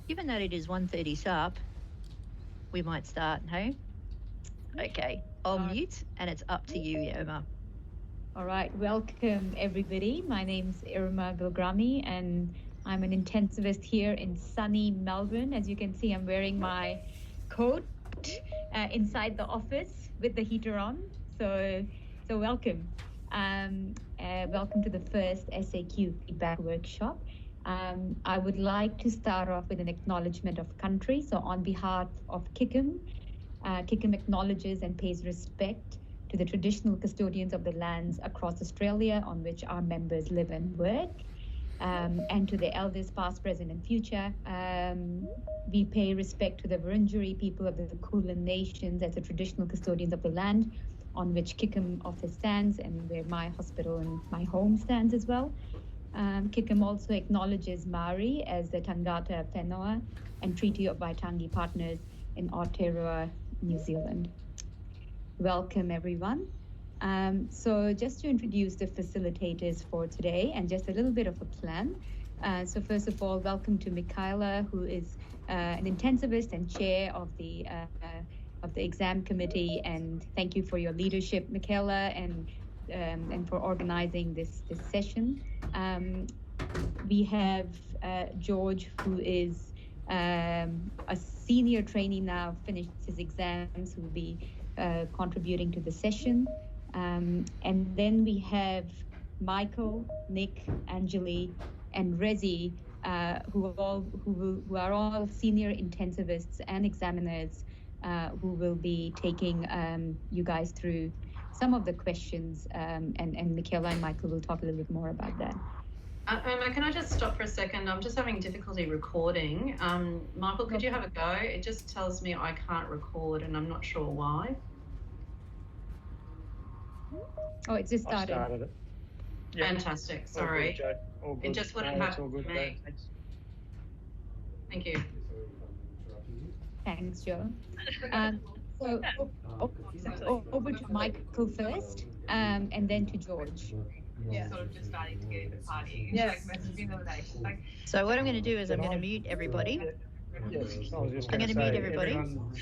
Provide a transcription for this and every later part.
Given that it is 1:30 sharp, we might start, hey? Okay, I'll mute and it's up to you, Irma. All right, welcome everybody. My name's Irma Bilgrami and I'm an intensivist here in sunny Melbourne. As you can see, I'm wearing my coat inside the office with the heater on. So welcome. Welcome to the first SAQ feedback workshop. I would like to start off with an acknowledgement of country. So on behalf of CICM, CICM acknowledges and pays respect to the traditional custodians of the lands across Australia on which our members live and work, and to the elders past, present and future. We pay respect to the Wurundjeri people of the Kulin Nations as the traditional custodians of the land on which CICM office stands and where my hospital and my home stands as well. CICM also acknowledges Maori as the Tangata Whenua and Treaty of Waitangi partners in Aotearoa, New Zealand. Welcome everyone. So just to introduce the facilitators for today and just a little bit of a plan. So first of all, welcome to Michaela, who is an intensivist and chair of the exam committee, and thank you for your leadership, Michaela, and for organizing this session. We have George, who is a senior trainee now, finished his exams, who will be contributing to the session. And then we have Michael, Nick, Anjali, and Rezi, who are all senior intensivists and examiners who will be taking you guys through some of the questions, and Michaela and Michael will talk a little bit more about that. Irma, can I just stop for a second? I'm just having difficulty recording. Michael, could you have a go? It just tells me I can't record and I'm not sure why. Oh, it just started. I started it. Yep. Fantastic. Sorry. All good, Joe. All good. It just wouldn't happen to me. Thanks. Thank you. Thanks, Joe. So over to Michael first, and then to George. Yeah, sort of just starting to get into partying. Yes. Like messaging all day. Like, so what I'm going to do is I'm going to mute everybody. Yes, I was just I'm going to mute everybody, everyone...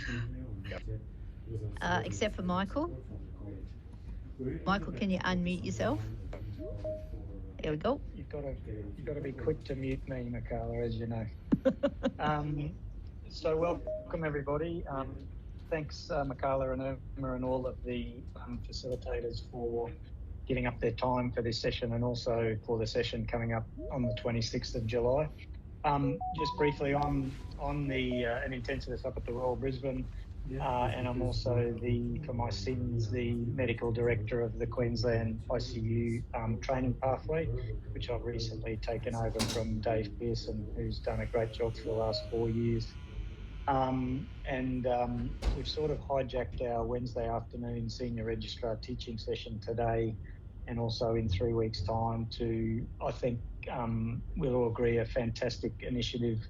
except for Michael. Michael, can you unmute yourself? There we go. You've got to be quick to mute me, Michaela, as you know. So welcome everybody. Thanks, Michaela and Irma and all of the facilitators for giving up their time for this session and also for the session coming up on the 26th of July. Just briefly, I'm an intensivist up at the Royal Brisbane, and I'm also for my sins, the medical director of the Queensland ICU training pathway, which I've recently taken over from Dave Pearson, who's done a great job for the last 4 years. We've sort of hijacked our Wednesday afternoon senior registrar teaching session today, and also in 3 weeks' time to, I think we'll all agree, a fantastic initiative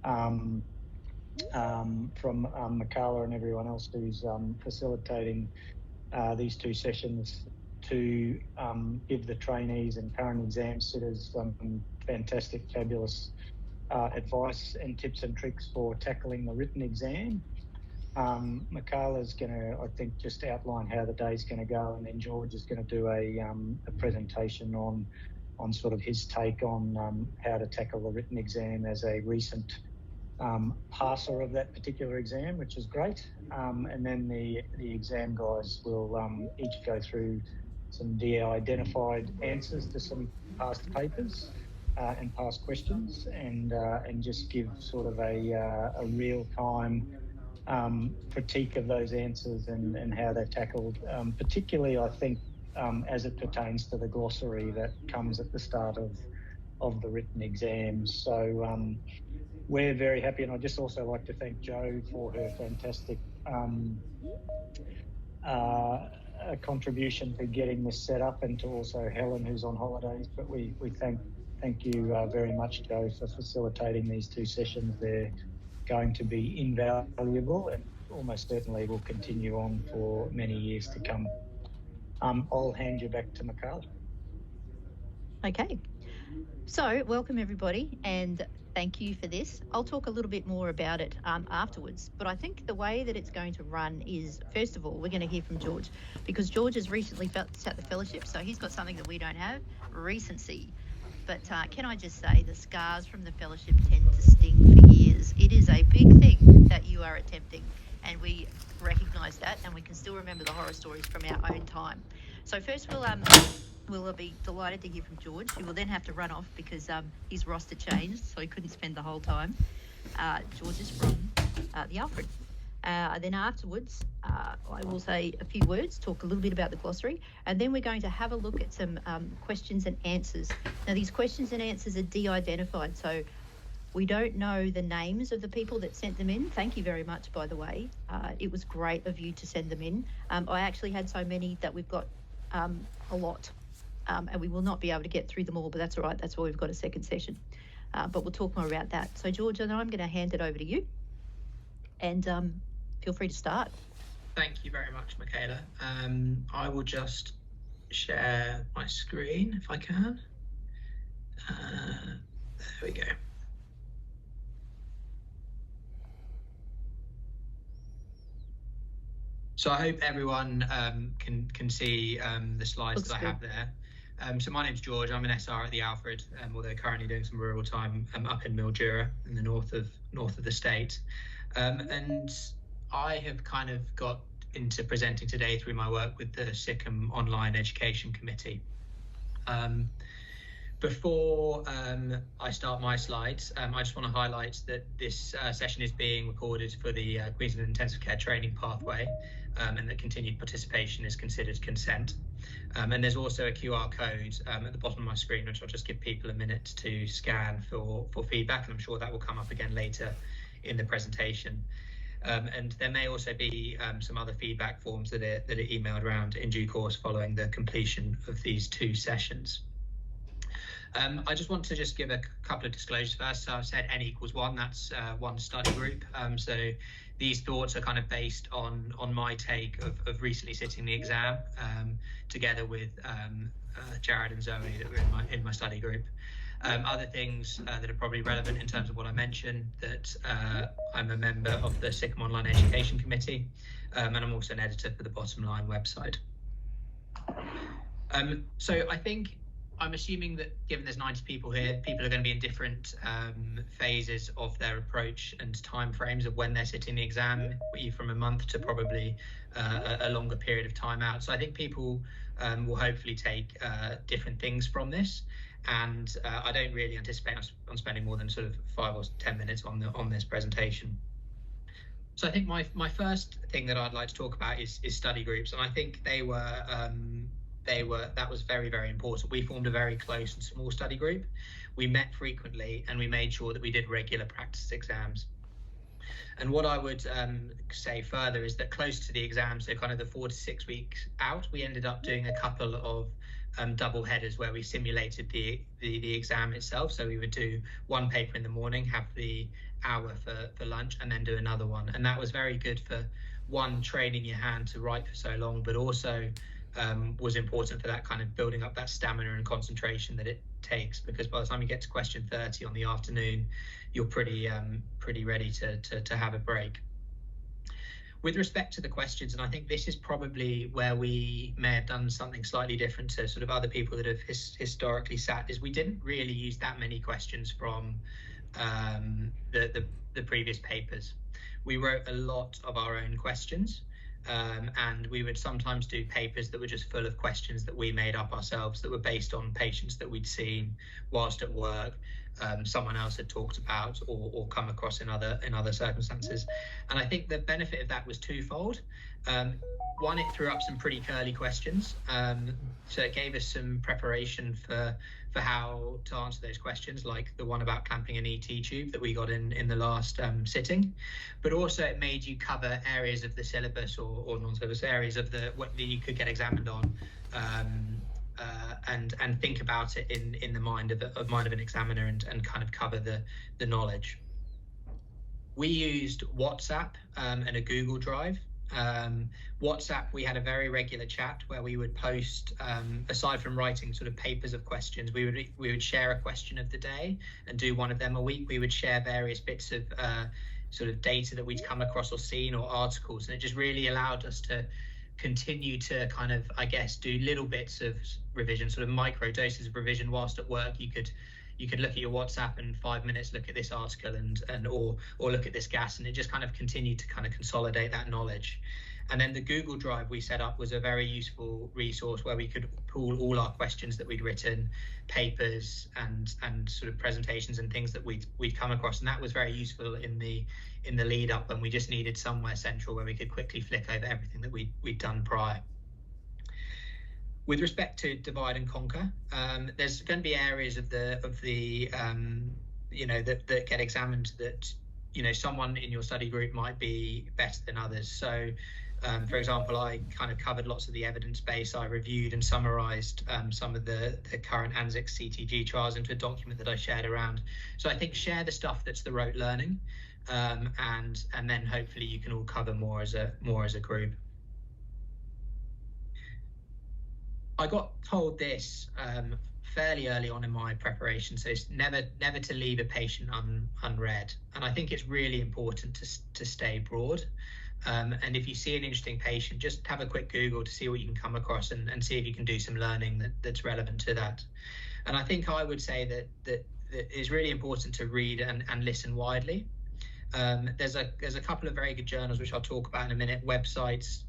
from Michaela and everyone else who's facilitating these two sessions to give the trainees and current exam sitters some fantastic, fabulous advice and tips and tricks for tackling the written exam. Michaela's going to, I think, just outline how the day's going to go, and then George is going to do a presentation on sort of his take on how to tackle the written exam as a recent passer of that particular exam, which is great. And then the exam guys will each go through some de-identified answers to some past papers and past questions, and just give sort of a real-time critique of those answers and how they're tackled, particularly I think as it pertains to the glossary that comes at the start of the written exams. So we're very happy, and I'd just also like to thank Jo for her fantastic contribution to getting this set up, and to also Helen, who's on holidays. But we thank you very much, Jo, for facilitating these two sessions. They're going to be invaluable and almost certainly will continue on for many years to come. I'll hand you back to Michaela. Okay. So welcome everybody, and Thank you for this. I'll talk a little bit more about it afterwards, but I think the way that it's going to run is, first of all, we're going to hear from George, because George has recently sat the fellowship, so he's got something that we don't have, recency. But can I just say, the scars from the fellowship tend to sting for years. It is a big thing that you are attempting, and we recognise that, and we can still remember the horror stories from our own time. So first we'll be delighted to hear from George. He will then have to run off because his roster changed, so he couldn't spend the whole time. George is from the Alfred. Then afterwards, I will say a few words, talk a little bit about the glossary, and then we're going to have a look at some questions and answers. Now, these questions and answers are de-identified, so we don't know the names of the people that sent them in. Thank you very much, by the way. It was great of you to send them in. I actually had so many that we've got a lot. And we will not be able to get through them all, but that's all right. That's why we've got a second session. But we'll talk more about that. So, George, I'm going to hand it over to you. And feel free to start. Thank you very much, Michaela. I will just share my screen if I can. There we go. So I hope everyone can see the slides that I have there. So my name's George. I'm an SR at the Alfred, although currently doing some rural time up in Mildura in the north of the state. And I have kind of got into presenting today through my work with the CICM Online Education Committee. Before I start my slides, I just want to highlight that this session is being recorded for the Queensland Intensive Care Training Pathway, and that continued participation is considered consent. And there's also a QR code at the bottom of my screen, which I'll just give people a minute to scan for feedback, and I'm sure that will come up again later in the presentation. And there may also be some other feedback forms that are emailed around in due course following the completion of these two sessions. I just want to give a couple of disclosures first. So I've said N equals 1, that's one study group. So these thoughts are kind of based on my take of recently sitting the exam, together with Jared and Zoe that were in my study group. Other things that are probably relevant in terms of what I mentioned, that I'm a member of the CICM Online Education Committee, and I'm also an editor for the Bottom Line website. So I think I'm assuming that given there's 90 people here, people are going to be in different phases of their approach and timeframes of when they're sitting the exam, from a month to probably a longer period of time out. So I think people will hopefully take different things from this. And I don't really anticipate on spending more than sort of 5 or 10 minutes on this presentation. So I think my first thing that I'd like to talk about is study groups, and I think that was very, very important. We formed a very close and small study group. We met frequently, and we made sure that we did regular practice exams. And what I would say further is that close to the exam, so kind of the 4 to 6 weeks out, we ended up doing a couple of double headers where we simulated the exam itself. So we would do one paper in the morning, have the hour for lunch, and then do another one. And that was very good for, one, training your hand to write for so long, but also was important for that kind of building up that stamina and concentration that it takes, because by the time you get to question 30 on the afternoon, you're pretty ready to have a break. With respect to the questions, and I think this is probably where we may have done something slightly different to sort of other people that have historically sat, is we didn't really use that many questions from the previous papers. We wrote a lot of our own questions, and we would sometimes do papers that were just full of questions that we made up ourselves, that were based on patients that we'd seen whilst at work, someone else had talked about, or come across in other circumstances. And I think the benefit of that was twofold. One, it threw up some pretty curly questions, so it gave us some preparation for how to answer those questions, like the one about clamping an ET tube that we got in the last sitting. But also it made you cover areas of the syllabus or non-syllabus areas of what you could get examined on, and think about it in the mind of an examiner, and kind of cover the knowledge. We used WhatsApp and a Google Drive WhatsApp, we had a very regular chat where we would post, aside from writing sort of papers of questions, we would share a question of the day and do one of them a week. We would share various bits of sort of data that we'd come across or seen, or articles, and it just really allowed us to continue to kind of, I guess, do little bits of revision, sort of micro doses of revision whilst at work. You could look at your WhatsApp and 5 minutes look at this article and or look at this gas, and it just kind of continued to kind of consolidate that knowledge. And then the Google Drive we set up was a very useful resource where we could pool all our questions that we'd written, papers and sort of presentations and things that we'd come across, and that was very useful in the lead up, and we just needed somewhere central where we could quickly flick over everything that we'd done prior. With respect to divide and conquer, there's going to be areas of the you know, that get examined that, you know, someone in your study group might be better than others. So for example, I kind of covered lots of the evidence base. I reviewed and summarized some of the current ANZIC CTG trials into a document that I shared around. So I think share the stuff that's the rote learning, and then hopefully you can all cover more as a group. I got told this fairly early on in my preparation, so it's never to leave a patient unread, and I think it's really important to stay broad. And if you see an interesting patient, just have a quick Google to see what you can come across and see if you can do some learning that's relevant to that. And I think I would say that it's really important to read and listen widely. There's a couple of very good journals which I'll talk about in a minute, websites.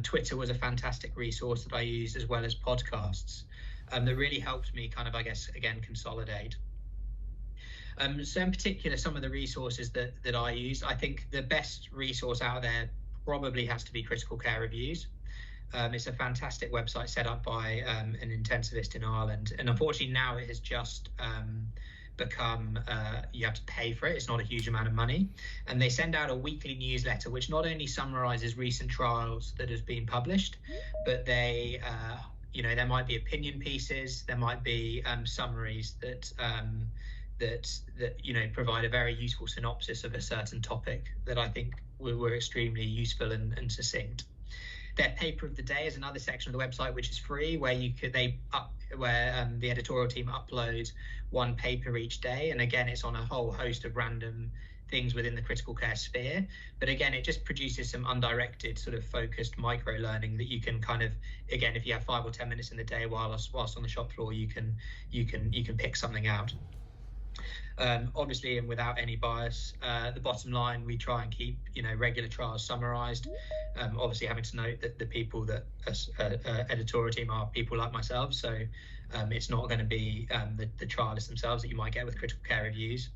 Twitter was a fantastic resource that I used, as well as podcasts that really helped me kind of, I guess, again, consolidate. So in particular, some of the resources that I use, I think the best resource out there probably has to be Critical Care Reviews. It's a fantastic website set up by an intensivist in Ireland, and unfortunately now it has just become you have to pay for it. It's not a huge amount of money, and they send out a weekly newsletter which not only summarizes recent trials that has been published, but they you know, there might be opinion pieces, there might be summaries that you know, provide a very useful synopsis of a certain topic that I think were extremely useful and succinct. Their paper of the day is another section of the website which is free, where the editorial team uploads one paper each day, and again it's on a whole host of random things within the critical care sphere, but again it just produces some undirected sort of focused micro learning that you can kind of, again, if you have 5 or 10 minutes in the day whilst on the shop floor, you can pick something out. Obviously, and without any bias, the bottom line, we try and keep, you know, regular trials summarized. Obviously, having to note that the people that editorial team are people like myself, so it's not going to be the trialists themselves that you might get with Critical Care Reviews.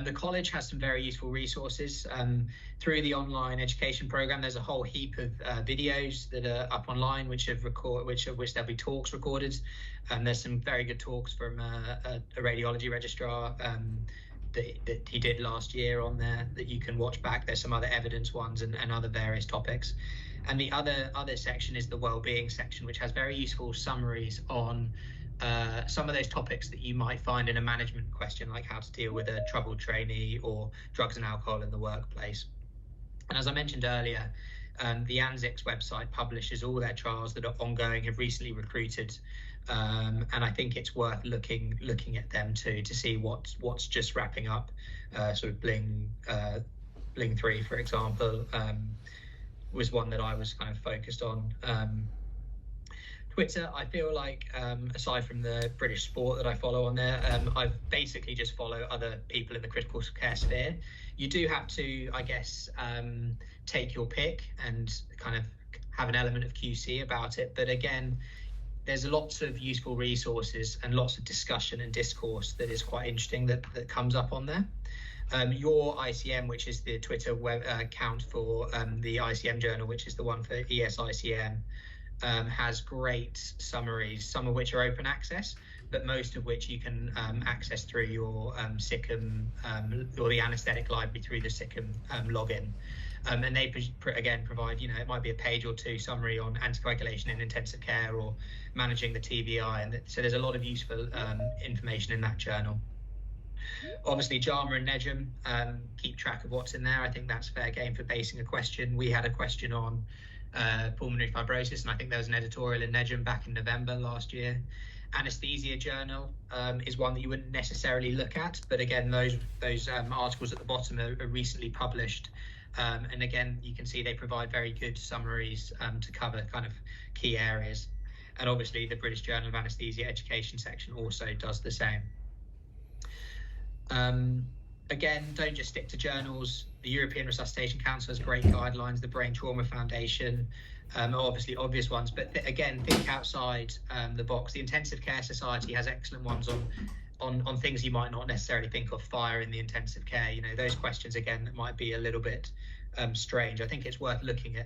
The college has some very useful resources. Through the online education program, there's a whole heap of videos that are up online, which of which there'll be talks recorded. There's some very good talks from a radiology registrar that he did last year on there that you can watch back. There's some other evidence ones and other various topics. And the other section is the wellbeing section, which has very useful summaries on some of those topics that you might find in a management question, like how to deal with a troubled trainee or drugs and alcohol in the workplace. And as I mentioned earlier, the ANZIC's website publishes all their trials that are ongoing, have recently recruited, and I think it's worth looking at them too, to see what's just wrapping up. Sort of Bling 3, for example, was one that I was kind of focused on. Twitter, I feel like, aside from the British sport that I follow on there, I basically just follow other people in the critical care sphere. You do have to, I guess, take your pick and kind of have an element of QC about it. But again, there's lots of useful resources and lots of discussion and discourse that is quite interesting that comes up on there. Your ICM, which is the Twitter web account for the ICM journal, which is the one for ESICM, has great summaries, some of which are open access, but most of which you can access through your CICM or the anaesthetic library through the CICM login. And they again provide, you know, it might be a page or two summary on anticoagulation in intensive care or managing the TBI, and so there's a lot of useful information in that journal. Obviously, JAMA and NEJM, keep track of what's in there. I think that's fair game for basing a question. We had a question on pulmonary fibrosis, and I think there was an editorial in NEJM back in November last year. Anesthesia journal is one that you wouldn't necessarily look at, but again, those articles at the bottom are recently published. And again, you can see they provide very good summaries to cover kind of key areas. And obviously, the British Journal of Anaesthesia Education section also does the same. Again, don't just stick to journals. The European Resuscitation Council has great guidelines, the Brain Trauma Foundation, are obviously obvious ones, but again, think outside the box. The Intensive Care Society has excellent ones on things you might not necessarily think of, fire in the intensive care. You know, those questions, again, that might be a little bit strange. I think it's worth looking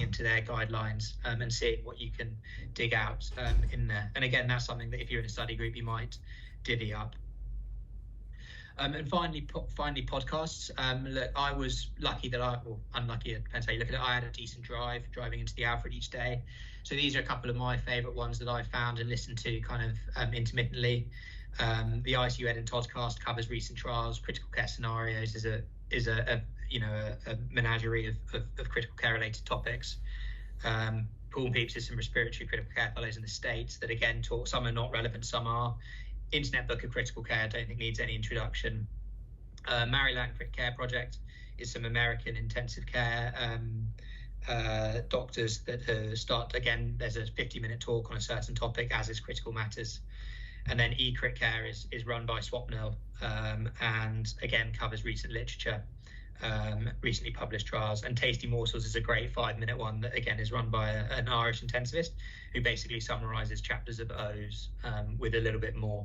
into their guidelines and seeing what you can dig out in there. And again, that's something that if you're in a study group, you might divvy up. And finally, podcasts. Look, I was lucky or unlucky, it depends how you look at it. I had a decent driving into the Alfred each day. So these are a couple of my favourite ones that I found and listened to kind of intermittently. The ICU Ed and Toddcast covers recent trials, critical care scenarios is a menagerie of critical care related topics. Paul Peeps is some respiratory critical care fellows in the States that again talk. Some are not relevant, some are. Internet Book of Critical Care, I don't think needs any introduction. Maryland Crit Care Project is some American intensive care doctors that start, again, there's a 50-minute talk on a certain topic, as is Critical Matters. And then eCrit Care is run by Swapnil and again covers recent literature, recently published trials. And Tasty Morsels is a great 5-minute one that again is run by an Irish intensivist who basically summarises chapters of O's with a little bit more.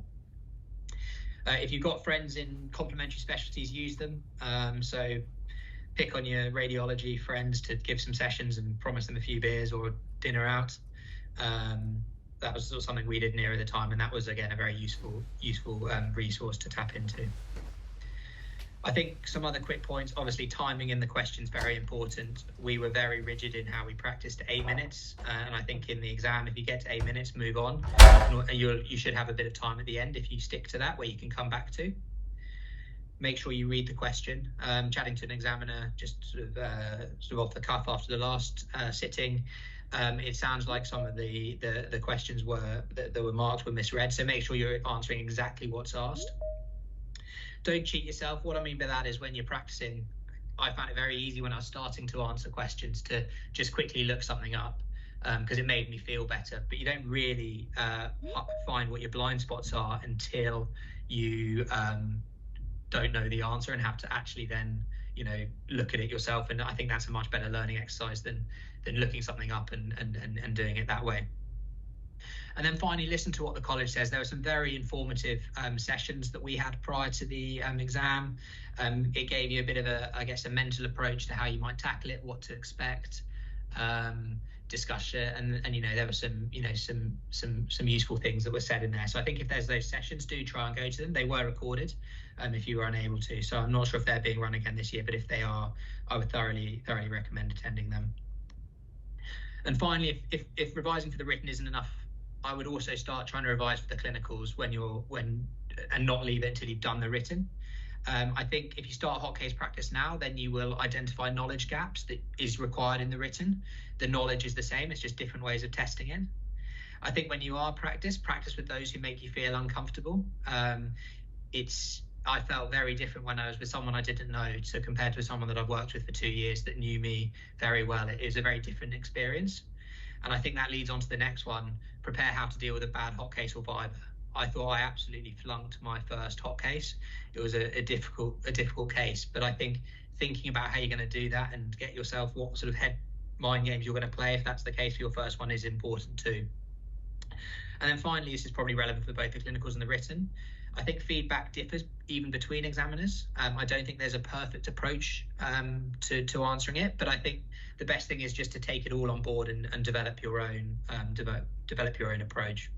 If you've got friends in complementary specialties, use them. So pick on your radiology friends to give some sessions and promise them a few beers or dinner out. That was something we did nearer the time, and that was again a very useful resource to tap into. I think some other quick points, obviously timing in the questions very important. We were very rigid in how we practiced 8 minutes, and I think in the exam, if you get to 8 minutes, move on. You should have a bit of time at the end if you stick to that, where you can come back to. Make sure you read the question. Chatting to an examiner just sort of off the cuff after the last sitting, it sounds like some of the questions that were marked were misread, so make sure you're answering exactly what's asked. Don't cheat yourself. What I mean by that is when you're practicing, I found it very easy when I was starting to answer questions to just quickly look something up because it made me feel better. But you don't really find what your blind spots are until you don't know the answer and have to actually then, look at it yourself. And I think that's a much better learning exercise than looking something up and doing it that way. And then finally, listen to what the college says. There were some very informative sessions that we had prior to the exam. It gave you a bit of a mental approach to how you might tackle it, what to expect, discuss it, and there were some useful things that were said in there. So I think if there's those sessions, do try and go to them. They were recorded if you were unable to. So I'm not sure if they're being run again this year, but if they are, I would thoroughly recommend attending them. And finally, if revising for the written isn't enough, I would also start trying to revise for the clinicals and not leave it until you've done the written. I think if you start hot case practice now, then you will identify knowledge gaps that is required in the written. The knowledge is the same, it's just different ways of testing it. I think when you are practice with those who make you feel uncomfortable. I felt very different when I was with someone I didn't know compared to someone that I've worked with for 2 years that knew me very well. It is a very different experience. And I think that leads on to the next one, prepare how to deal with a bad hot case or viva. I thought I absolutely flunked my first hot case. It was a difficult case, but I think thinking about how you're going to do that and get yourself what sort of mind games you're going to play, if that's the case for your first one, is important too. And then finally, this is probably relevant for both the clinicals and the written. I think feedback differs even between examiners. I don't think there's a perfect approach to answering it, but I think the best thing is just to take it all on board and develop your own approach.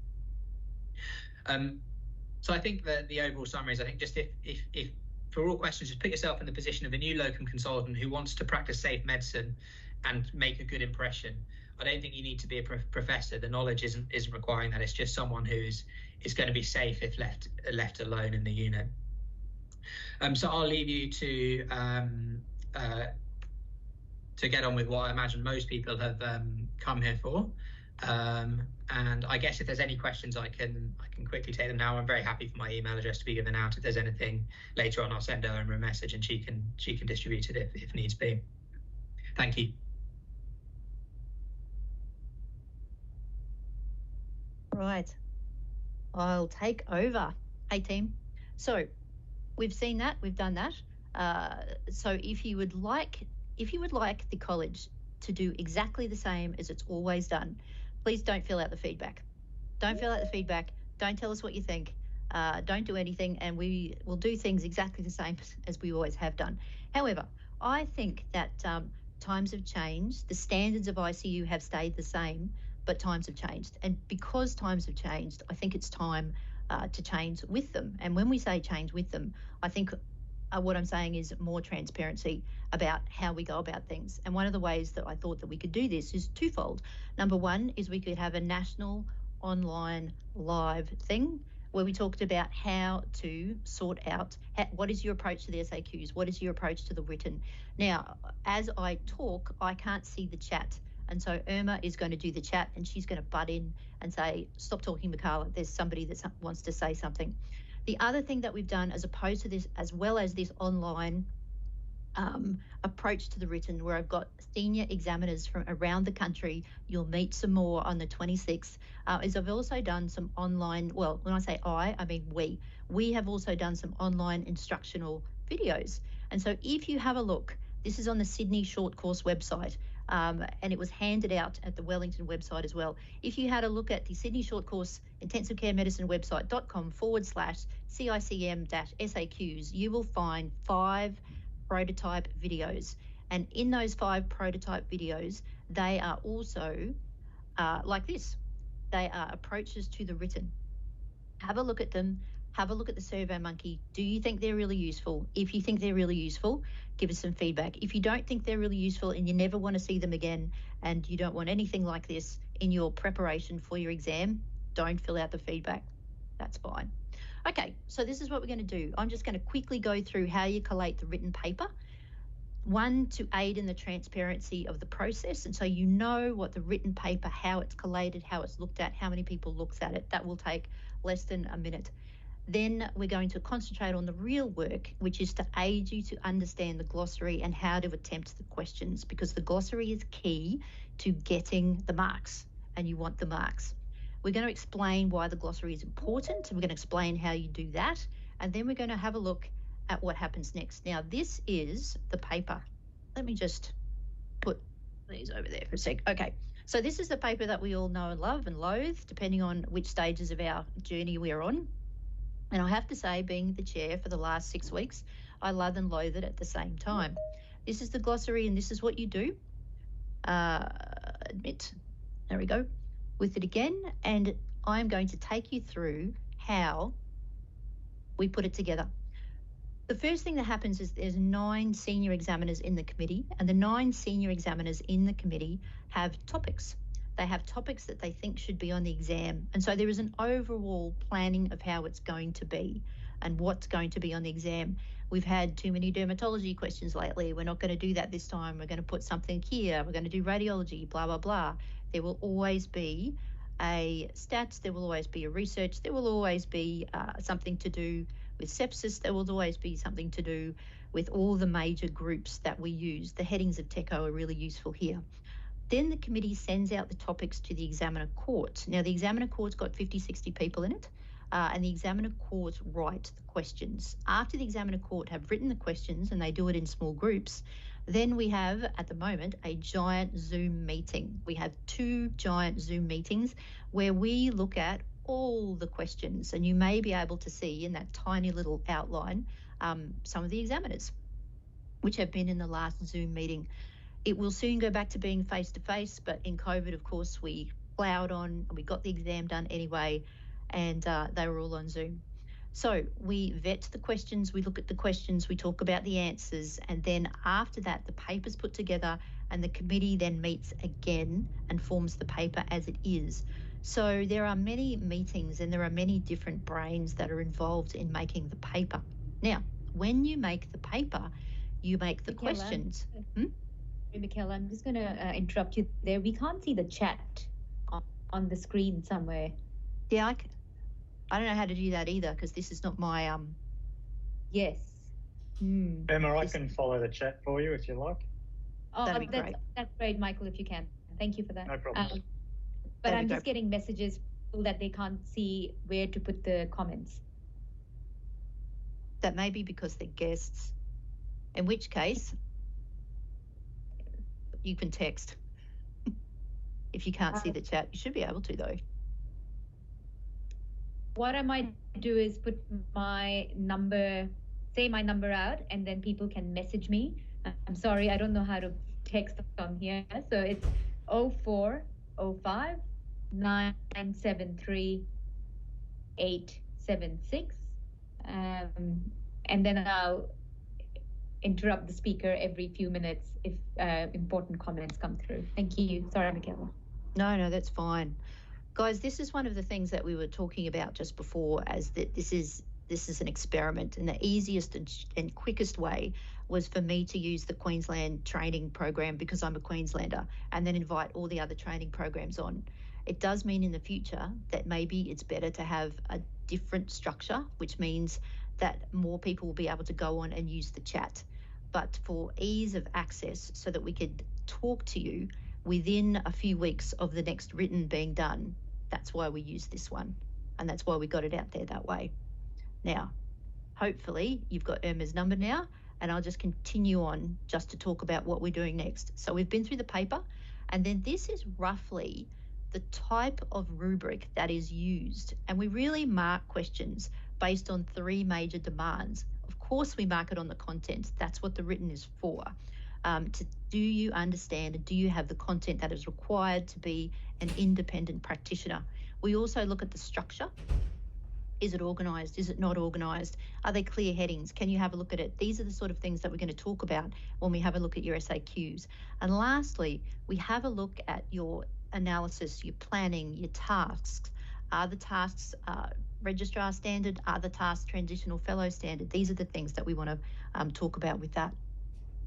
So I think that the overall summary is, I think just if for all questions, just put yourself in the position of a new locum consultant who wants to practice safe medicine and make a good impression. I don't think you need to be a professor. The knowledge isn't requiring that. It's just someone who's going to be safe if left alone in the unit. So I'll leave you to get on with what I imagine most people have come here for. And I guess if there's any questions, I can quickly take them now. I'm very happy for my email address to be given out. If there's anything later on, I'll send her a message and she can distribute it if needs be. Thank you. Right, I'll take over. Hey team. So we've seen that, we've done that. So if you would like the college to do exactly the same as it's always done, please don't fill out the feedback. Don't fill out the feedback. Don't tell us what you think. Don't do anything, and we will do things exactly the same as we always have done. However, I think that times have changed. The standards of ICU have stayed the same, but times have changed. And because times have changed, I think it's time to change with them. And when we say change with them, I think what I'm saying is more transparency about how we go about things. And one of the ways that I thought that we could do this is twofold. Number one is we could have a national online live thing where we talked about how to sort out what is your approach to the SAQs, what is your approach to the written. Now, as I talk, I can't see the chat. And so Irma is going to do the chat and she's going to butt in and say, stop talking, Michaela, there's somebody that wants to say something. The other thing that we've done, as opposed to this, as well as this online approach to the written, where I've got senior examiners from around the country, you'll meet some more on the 26th, is I've also done some online, well, when I say I mean we have also done some online instructional videos. And so if you have a look, this is on the Sydney Short Course website. And it was handed out at the Wellington website as well. If you had a look at the Sydney Short Course Intensive Care Medicine website.com/CICM-SAQs, you will find 5 prototype videos. And in those 5 prototype videos, they are also like this. They are approaches to the written. Have a look at them. Have a look at the SurveyMonkey. Do you think they're really useful? If you think they're really useful, give us some feedback. If you don't think they're really useful and you never want to see them again and you don't want anything like this in your preparation for your exam, don't fill out the feedback. That's fine. Okay, so this is what we're going to do. I'm just going to quickly go through how you collate the written paper. 1, to aid in the transparency of the process. And so you know what the written paper, how it's collated, how it's looked at, how many people looks at it. That will take less than a minute. Then we're going to concentrate on the real work, which is to aid you to understand the glossary and how to attempt the questions, because the glossary is key to getting the marks, and you want the marks. We're going to explain why the glossary is important, and we're going to explain how you do that, and then we're going to have a look at what happens next. Now, this is the paper. Let me just put these over there for a sec. Okay, so this is the paper that we all know and love and loathe, depending on which stages of our journey we're on. And I have to say, being the chair for the last 6 weeks, I love and loathe it at the same time. This is the glossary, and this is what you do. Admit. There we go. With it again. And I'm going to take you through how we put it together. The first thing that happens is there's 9 senior examiners in the committee, and the 9 senior examiners in the committee have topics. They have topics that they think should be on the exam. And so there is an overall planning of how it's going to be and what's going to be on the exam. We've had too many dermatology questions lately. We're not going to do that this time. We're going to put something here. We're going to do radiology, blah, blah, blah. There will always be a stats. There will always be a research. There will always be something to do with sepsis. There will always be something to do with all the major groups that we use. The headings of TECO are really useful here. Then the committee sends out the topics to the examiner court. Now, the examiner court's got 50, 60 people in it, and the examiner court write the questions. After the examiner court have written the questions, and they do it in small groups, then we have, at the moment, a giant Zoom meeting. We have 2 giant Zoom meetings where we look at all the questions, and you may be able to see in that tiny little outline some of the examiners, which have been in the last Zoom meeting. It will soon go back to being face-to-face, but in COVID, of course, we plowed on, we got the exam done anyway, and they were all on Zoom. So we vet the questions, we look at the questions, we talk about the answers, and then after that, the paper's put together, and the committee then meets again and forms the paper as it is. So there are many meetings and there are many different brains that are involved in making the paper. Now, when you make the paper, you make the Michaela, questions. Michaela, I'm just going to interrupt you there. We can't see the chat on the screen somewhere. Yeah, I don't know how to do that either because this is not my Yes. Emma, I can follow the chat for you if you like. Oh, That'd be great. That's great, Michael, if you can. Thank you for that. No problem. But That'd I'm be just getting messages that they can't see where to put the comments. That may be because they're guests, in which case you can text. If you can't see the chat, you should be able to though. What I might do is put my number, say my number out, and then people can message me. I'm sorry, I don't know how to text on here. So it's 0405 973 876. And then I'll interrupt the speaker every few minutes if important comments come through. Thank you. Sorry, Michaela. No, that's fine. Guys, this is one of the things that we were talking about just before, as that this is an experiment, and the easiest and quickest way was for me to use the Queensland training program because I'm a Queenslander, and then invite all the other training programs on. It does mean in the future that maybe it's better to have a different structure, which means that more people will be able to go on and use the chat. But for ease of access, so that we could talk to you within a few weeks of the next written being done, that's why we use this one, and that's why we got it out there that way. Now, hopefully you've got Irma's number now, and I'll just continue on just to talk about what we're doing next. So we've been through the paper, and then this is roughly the type of rubric that is used, and we really mark questions based on 3 major demands. Of course, we mark it on the content. That's what the written is for. Do you understand and do you have the content that is required to be an independent practitioner? We also look at the structure. Is it organised? Is it not organised? Are they clear headings? Can you have a look at it? These are the sort of things that we're going to talk about when we have a look at your SAQs. And lastly, we have a look at your analysis, your planning, your tasks. Are the tasks registrar standard? Are the tasks transitional fellow standard? These are the things that we want to talk about with that.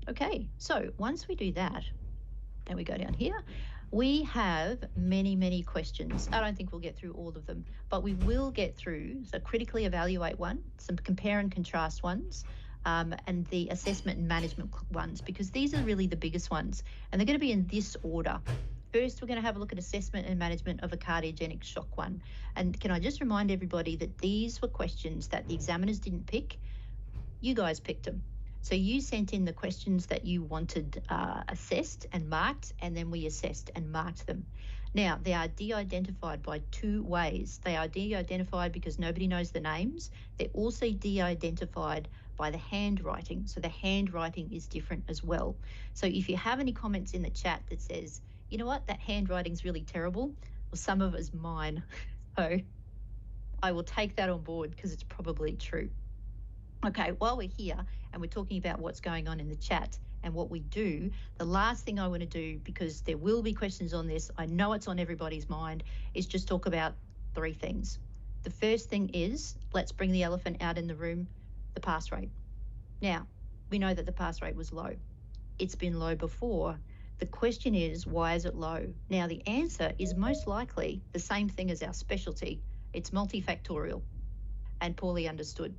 Okay, so once we do that, and we go down here, we have many questions. I don't think we'll get through all of them, but we will get through, so critically evaluate one, some compare and contrast ones, and the assessment and management ones, because these are really the biggest ones, and they're going to be in this order. First, we're going to have a look at assessment and management of a cardiogenic shock one. And can I just remind everybody that these were questions that the examiners didn't pick, you guys picked them. So you sent in the questions that you wanted assessed and marked, and then we assessed and marked them. Now, they are de-identified by 2 ways. They are de-identified because nobody knows the names. They're also de-identified by the handwriting. So the handwriting is different as well. So if you have any comments in the chat that says, you know what, that handwriting's really terrible, well, some of it is mine. So I will take that on board because it's probably true. Okay, while we're here and we're talking about what's going on in the chat and what we do, the last thing I want to do, because there will be questions on this, I know it's on everybody's mind, is just talk about 3 things. The first thing is, let's bring the elephant out in the room, the pass rate. Now, we know that the pass rate was low. It's been low before. The question is, why is it low? Now, the answer is most likely the same thing as our specialty. It's multifactorial and poorly understood.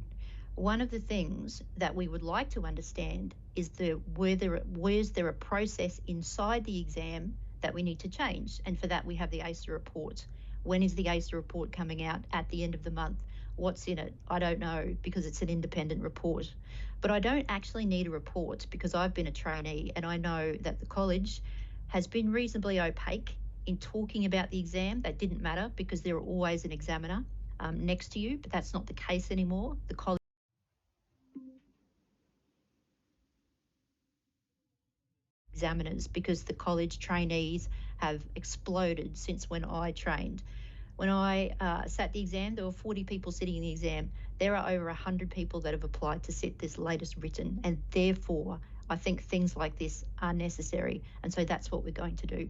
One of the things that we would like to understand is where's there a process inside the exam that we need to change? And for that, we have the ACER report. When is the ACER report coming out? At the end of the month. What's in it? I don't know, because it's an independent report. But I don't actually need a report because I've been a trainee and I know that the college has been reasonably opaque in talking about the exam. That didn't matter because there are always an examiner next to you, but that's not the case anymore. The college examiners, because the college trainees have exploded since when I trained. When I sat the exam, there were 40 people sitting in the exam. There are over 100 people that have applied to sit this latest written, and therefore I think things like this are necessary, and so that's what we're going to do.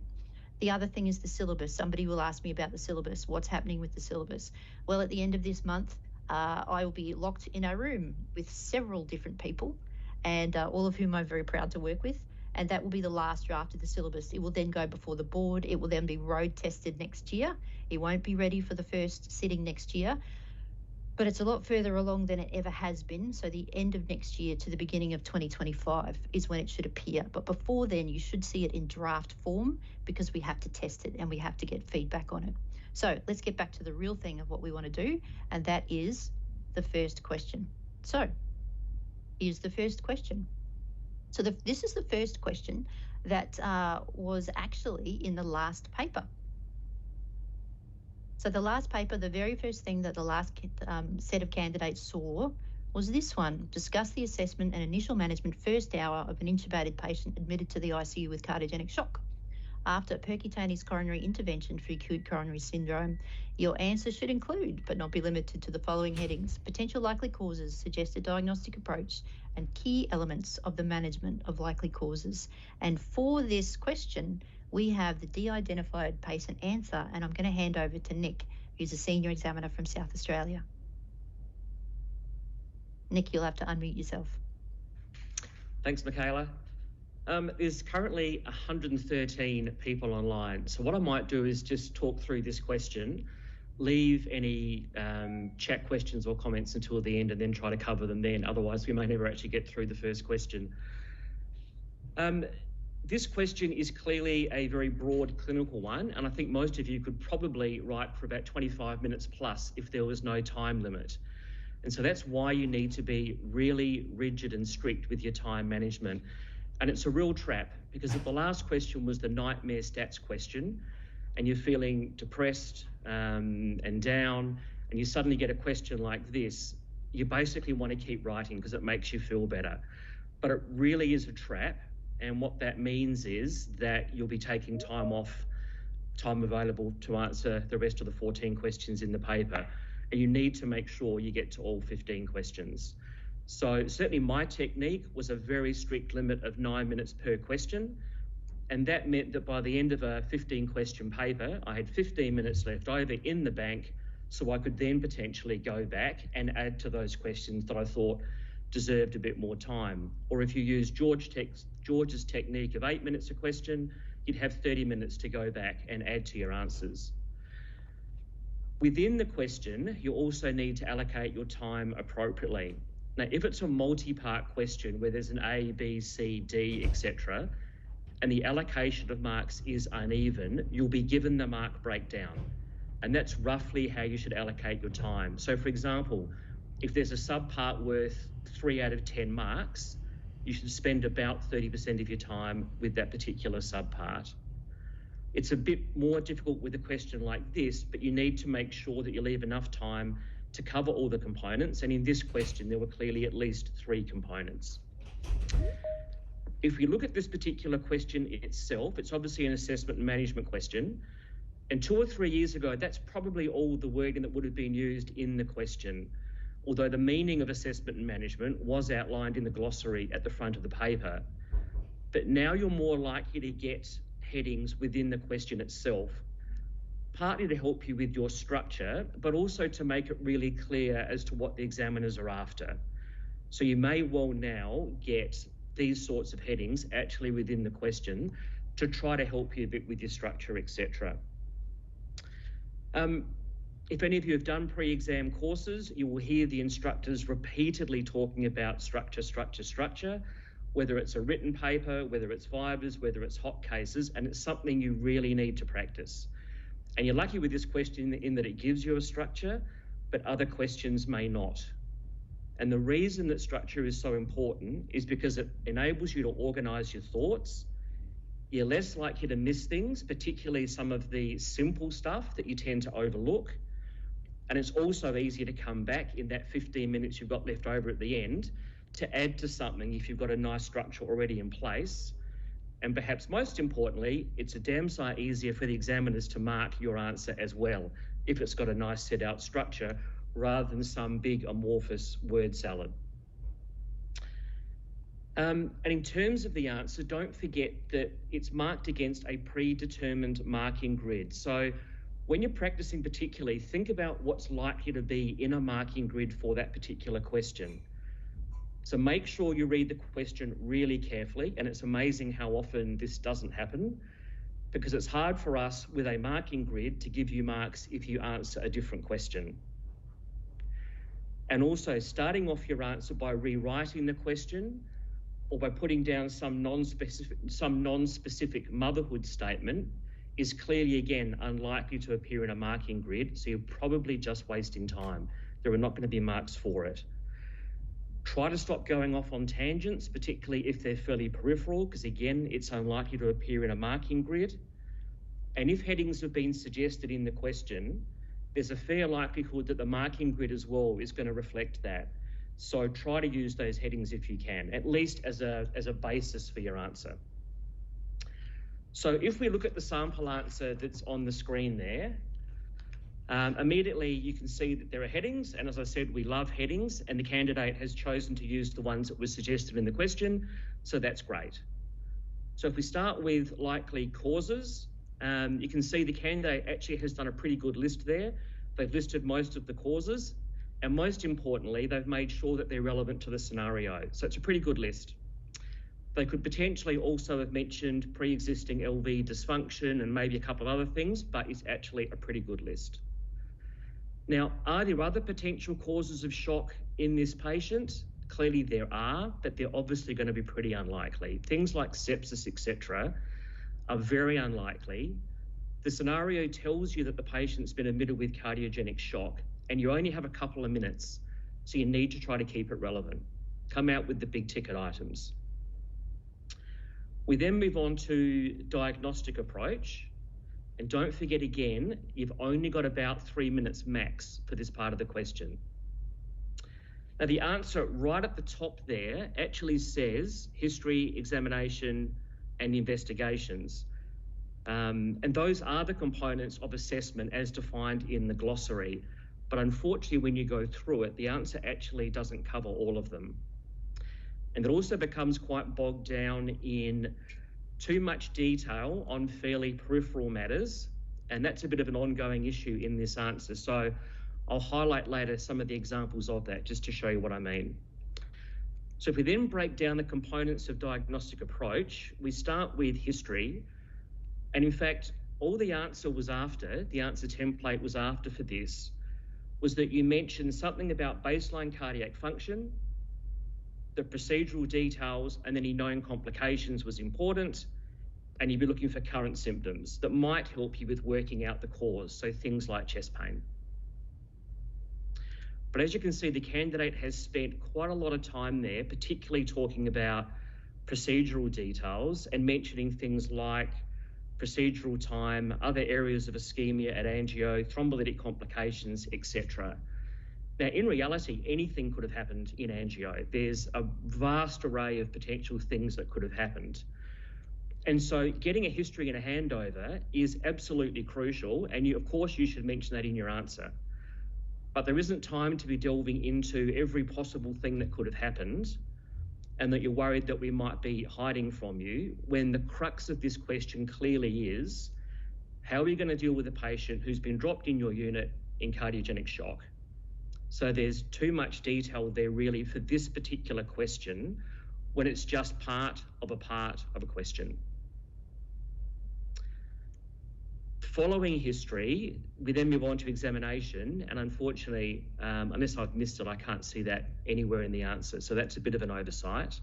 The other thing is the syllabus. Somebody will ask me about the syllabus. What's happening with the syllabus? Well, at the end of this month, I will be locked in a room with several different people, and all of whom I'm very proud to work with. And that will be the last draft of the syllabus. It will then go before the board. It will then be road tested next year. It won't be ready for the first sitting next year, but it's a lot further along than it ever has been. So the end of next year to the beginning of 2025 is when it should appear. But before then, you should see it in draft form, because we have to test it and we have to get feedback on it. So let's get back to the real thing of what we want to do, and that is the first question. So here's the first question. So this is the first question that was actually in the last paper. So the last paper, the very first thing that the last set of candidates saw was this one: discuss the assessment and initial management first hour of an intubated patient admitted to the ICU with cardiogenic shock. After percutaneous coronary intervention for acute coronary syndrome, your answer should include, but not be limited to, the following headings: potential likely causes, suggested diagnostic approach, and key elements of the management of likely causes. And for this question, we have the de-identified patient answer, and I'm going to hand over to Nick, who's a senior examiner from South Australia. Nick, you'll have to unmute yourself. Thanks, Michaela. There's currently 113 people online. So what I might do is just talk through this question, leave any chat questions or comments until the end, and then try to cover them then. Otherwise, we may never actually get through the first question. This question is clearly a very broad clinical one, and I think most of you could probably write for about 25 minutes plus if there was no time limit. And so that's why you need to be really rigid and strict with your time management. And it's a real trap, because if the last question was the nightmare stats question, and you're feeling depressed and down, and you suddenly get a question like this, you basically want to keep writing because it makes you feel better. But it really is a trap. And what that means is that you'll be taking time off, time available to answer the rest of the 14 questions in the paper. And you need to make sure you get to all 15 questions. So certainly my technique was a very strict limit of 9 minutes per question. And that meant that by the end of a 15 question paper, I had 15 minutes left over in the bank, so I could then potentially go back and add to those questions that I thought deserved a bit more time. Or if you use George's technique of 8 minutes a question, you'd have 30 minutes to go back and add to your answers. Within the question, you also need to allocate your time appropriately. Now, if it's a multi-part question where there's an A, B, C, D, etc., and the allocation of marks is uneven, you'll be given the mark breakdown. And that's roughly how you should allocate your time. So, for example, if there's a subpart worth 3 out of 10 marks, you should spend about 30% of your time with that particular subpart. It's a bit more difficult with a question like this, but you need to make sure that you leave enough time to cover all the components. And in this question, there were clearly at least 3 components. If we look at this particular question itself, it's obviously an assessment and management question. And 2 or 3 years ago, that's probably all the wording that would have been used in the question, although the meaning of assessment and management was outlined in the glossary at the front of the paper. But now you're more likely to get headings within the question itself, partly to help you with your structure, but also to make it really clear as to what the examiners are after. So you may well now get these sorts of headings actually within the question to try to help you a bit with your structure, etc. If any of you have done pre-exam courses, you will hear the instructors repeatedly talking about structure, structure, structure, whether it's a written paper, whether it's vivas, whether it's hot cases, and it's something you really need to practice. And you're lucky with this question in that it gives you a structure, but other questions may not. And the reason that structure is so important is because it enables you to organise your thoughts. You're less likely to miss things, particularly some of the simple stuff that you tend to overlook. And it's also easier to come back in that 15 minutes you've got left over at the end to add to something if you've got a nice structure already in place. And perhaps most importantly, it's a damn sight easier for the examiners to mark your answer as well if it's got a nice set out structure rather than some big amorphous word salad. And in terms of the answer, don't forget that it's marked against a predetermined marking grid. So When you're practicing particularly, think about what's likely to be in a marking grid for that particular question. So make sure you read the question really carefully, and it's amazing how often this doesn't happen, because it's hard for us with a marking grid to give you marks if you answer a different question. And also starting off your answer by rewriting the question or by putting down some non-specific motherhood statement is clearly, again, unlikely to appear in a marking grid, so you're probably just wasting time. There are not going to be marks for it. Try to stop going off on tangents, particularly if they're fairly peripheral, because again, it's unlikely to appear in a marking grid. And if headings have been suggested in the question, there's a fair likelihood that the marking grid as well is going to reflect that. So try to use those headings if you can, at least as a basis for your answer. So if we look at the sample answer that's on the screen there, immediately you can see that there are headings, and as I said, we love headings, and the candidate has chosen to use the ones that were suggested in the question, so that's great. So if we start with likely causes, you can see the candidate actually has done a pretty good list there. They've listed most of the causes, and most importantly, they've made sure that they're relevant to the scenario. So it's a pretty good list. They could potentially also have mentioned pre-existing LV dysfunction and maybe a couple of other things, but it's actually a pretty good list. Now, are there other potential causes of shock in this patient? Clearly there are, but they're obviously going to be pretty unlikely. Things like sepsis, etc., are very unlikely. The scenario tells you that the patient's been admitted with cardiogenic shock, and you only have a couple of minutes, so you need to try to keep it relevant. Come out with the big ticket items. We then move on to diagnostic approach. And don't forget again, you've only got about 3 minutes max for this part of the question. Now the answer right at the top there actually says history, examination, and investigations. And those are the components of assessment as defined in the glossary. But unfortunately, when you go through it, the answer actually doesn't cover all of them. And it also becomes quite bogged down in too much detail on fairly peripheral matters, and that's a bit of an ongoing issue in this answer. So I'll highlight later some of the examples of that just to show you what I mean. So if we then break down the components of diagnostic approach, we start with history. And in fact, all the answer was after, the answer template was after for this, was that you mentioned something about baseline cardiac function, the procedural details, and any known complications was important, and you'd be looking for current symptoms that might help you with working out the cause, so things like chest pain. But as you can see, the candidate has spent quite a lot of time there, particularly talking about procedural details and mentioning things like procedural time, other areas of ischemia at angio, thrombolytic complications, etc. Now, in reality, anything could have happened in angio. There's a vast array of potential things that could have happened. And so getting a history and a handover is absolutely crucial. And of course, you should mention that in your answer. But there isn't time to be delving into every possible thing that could have happened and that you're worried that we might be hiding from you, when the crux of this question clearly is, how are you going to deal with a patient who's been dropped in your unit in cardiogenic shock? So there's too much detail there really for this particular question when it's just part of a question. Following history, we then move on to examination, and unfortunately, unless I've missed it, I can't see that anywhere in the answer, so that's a bit of an oversight.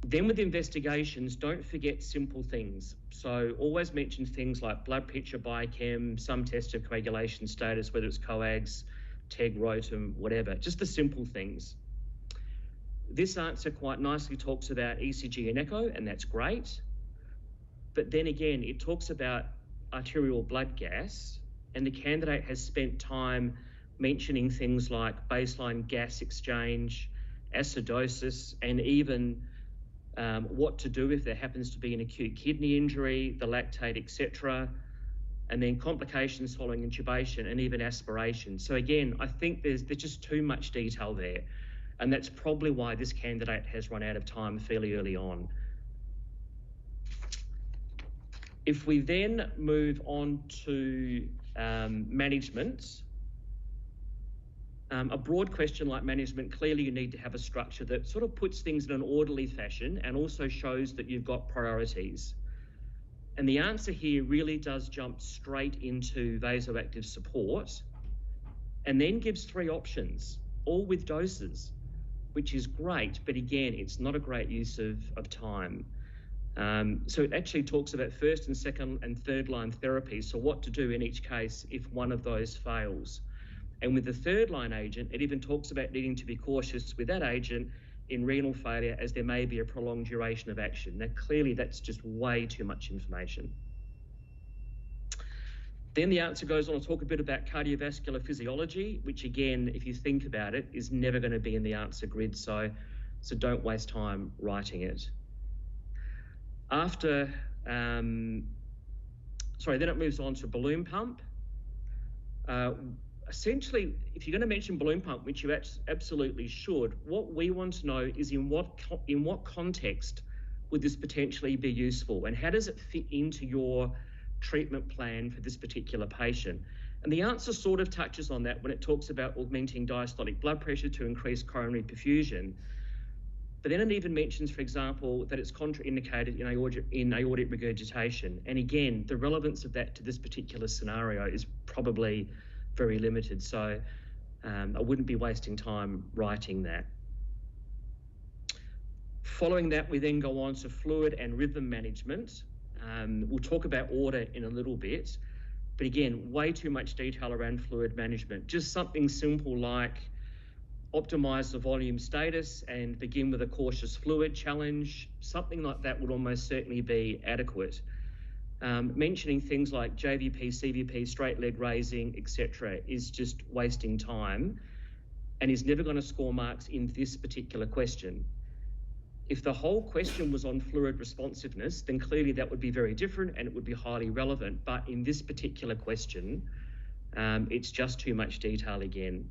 Then with investigations, don't forget simple things. So always mention things like blood picture, biochem, some test of coagulation status, whether it's coags, TEG, rotum, whatever, just the simple things. This answer quite nicely talks about ECG and echo, and that's great. But then again, it talks about arterial blood gas, and the candidate has spent time mentioning things like baseline gas exchange, acidosis, and even what to do if there happens to be an acute kidney injury, the lactate, etc., and then complications following intubation and even aspiration. So again, I think there's just too much detail there, and that's probably why this candidate has run out of time fairly early on. If we then move on to management, a broad question like management, clearly you need to have a structure that sort of puts things in an orderly fashion and also shows that you've got priorities. And the answer here really does jump straight into vasoactive support and then gives 3 options, all with doses, which is great, but again, it's not a great use of time. So it actually talks about first and second and third line therapy, so what to do in each case if one of those fails. And with the third line agent, it even talks about needing to be cautious with that agent in renal failure as there may be a prolonged duration of action. Now, clearly that's just way too much information. Then the answer goes on to talk a bit about cardiovascular physiology, which again, if you think about it, is never going to be in the answer grid, so don't waste time writing it. Then it moves on to balloon pump. Essentially, if you're going to mention balloon pump, which you absolutely should, what we want to know is in what context would this potentially be useful, and how does it fit into your treatment plan for this particular patient? And the answer sort of touches on that when it talks about augmenting diastolic blood pressure to increase coronary perfusion. But then it even mentions, for example, that it's contraindicated in aortic regurgitation. And again, the relevance of that to this particular scenario is probably very limited. So I wouldn't be wasting time writing that. Following that, we then go on to fluid and rhythm management. We'll talk about order in a little bit, but again, way too much detail around fluid management. Just something simple like optimize the volume status and begin with a cautious fluid challenge. Something like that would almost certainly be adequate. Mentioning things like JVP, CVP, straight leg raising, etc. is just wasting time and is never going to score marks in this particular question. If the whole question was on fluid responsiveness, then clearly that would be very different and it would be highly relevant. But in this particular question, it's just too much detail again.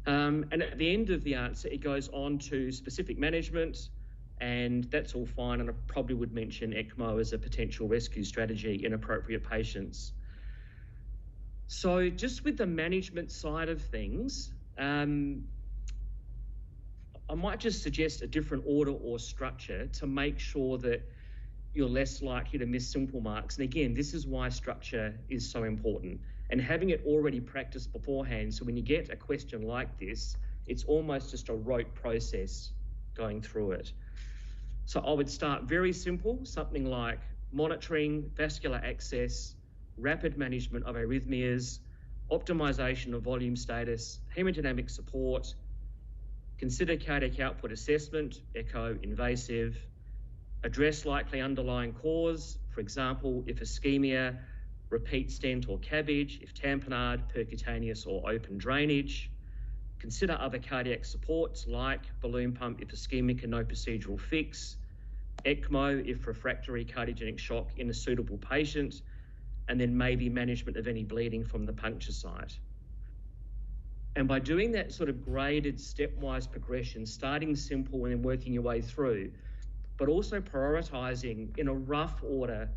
And at the end of the answer, it goes on to specific management, and that's all fine. And I probably would mention ECMO as a potential rescue strategy in appropriate patients. So just with the management side of things, I might just suggest a different order or structure to make sure that you're less likely to miss simple marks. And again, this is why structure is so important, and having it already practiced beforehand. So when you get a question like this, it's almost just a rote process going through it. So I would start very simple, something like monitoring vascular access, rapid management of arrhythmias, optimization of volume status, hemodynamic support, consider cardiac output assessment, echo, invasive, address likely underlying cause, for example, if ischemia, repeat stent or CABG, if tamponade, percutaneous or open drainage, consider other cardiac supports like balloon pump if ischemic and no procedural fix, ECMO if refractory cardiogenic shock in a suitable patient, and then maybe management of any bleeding from the puncture site. And by doing that sort of graded stepwise progression, starting simple and then working your way through, but also prioritising in a rough order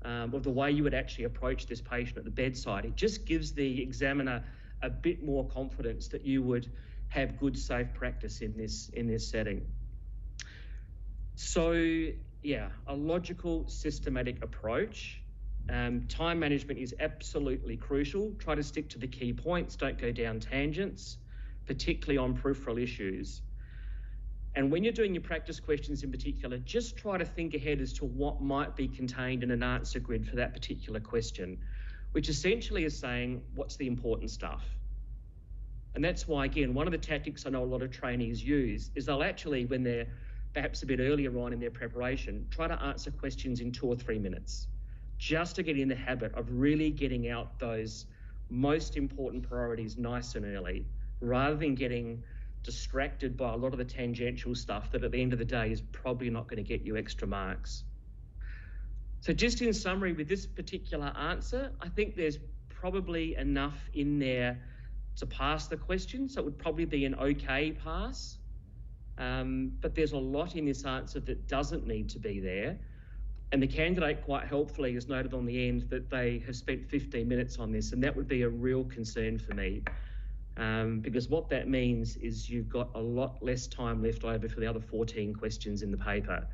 of the way you would actually approach this patient at the bedside, it just gives the examiner a bit more confidence that you would have good, safe practice in this setting. So, yeah, a logical, systematic approach. Time management is absolutely crucial. Try to stick to the key points. Don't go down tangents, particularly on peripheral issues. And when you're doing your practice questions in particular, just try to think ahead as to what might be contained in an answer grid for that particular question, which essentially is saying, what's the important stuff? And that's why, again, one of the tactics I know a lot of trainees use is they'll actually, when they're perhaps a bit earlier on in their preparation, try to answer questions in 2 or 3 minutes, just to get in the habit of really getting out those most important priorities nice and early, rather than getting distracted by a lot of the tangential stuff that at the end of the day is probably not going to get you extra marks. So just in summary, with this particular answer, I think there's probably enough in there to pass the question. So it would probably be an okay pass. But there's a lot in this answer that doesn't need to be there. And the candidate quite helpfully has noted on the end that they have spent 15 minutes on this, and that would be a real concern for me, because what that means is you've got a lot less time left over for the other 14 questions in the paper.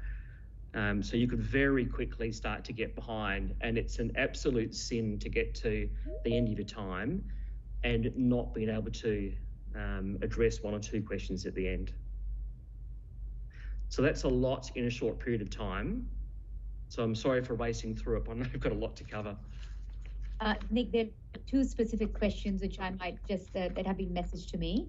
So you could very quickly start to get behind, and it's an absolute sin to get to the end of your time and not being able to address one or two questions at the end. So that's a lot in a short period of time. So I'm sorry for racing through it, but I know I've got a lot to cover. Nick, there are two specific questions which I might just, that have been messaged to me.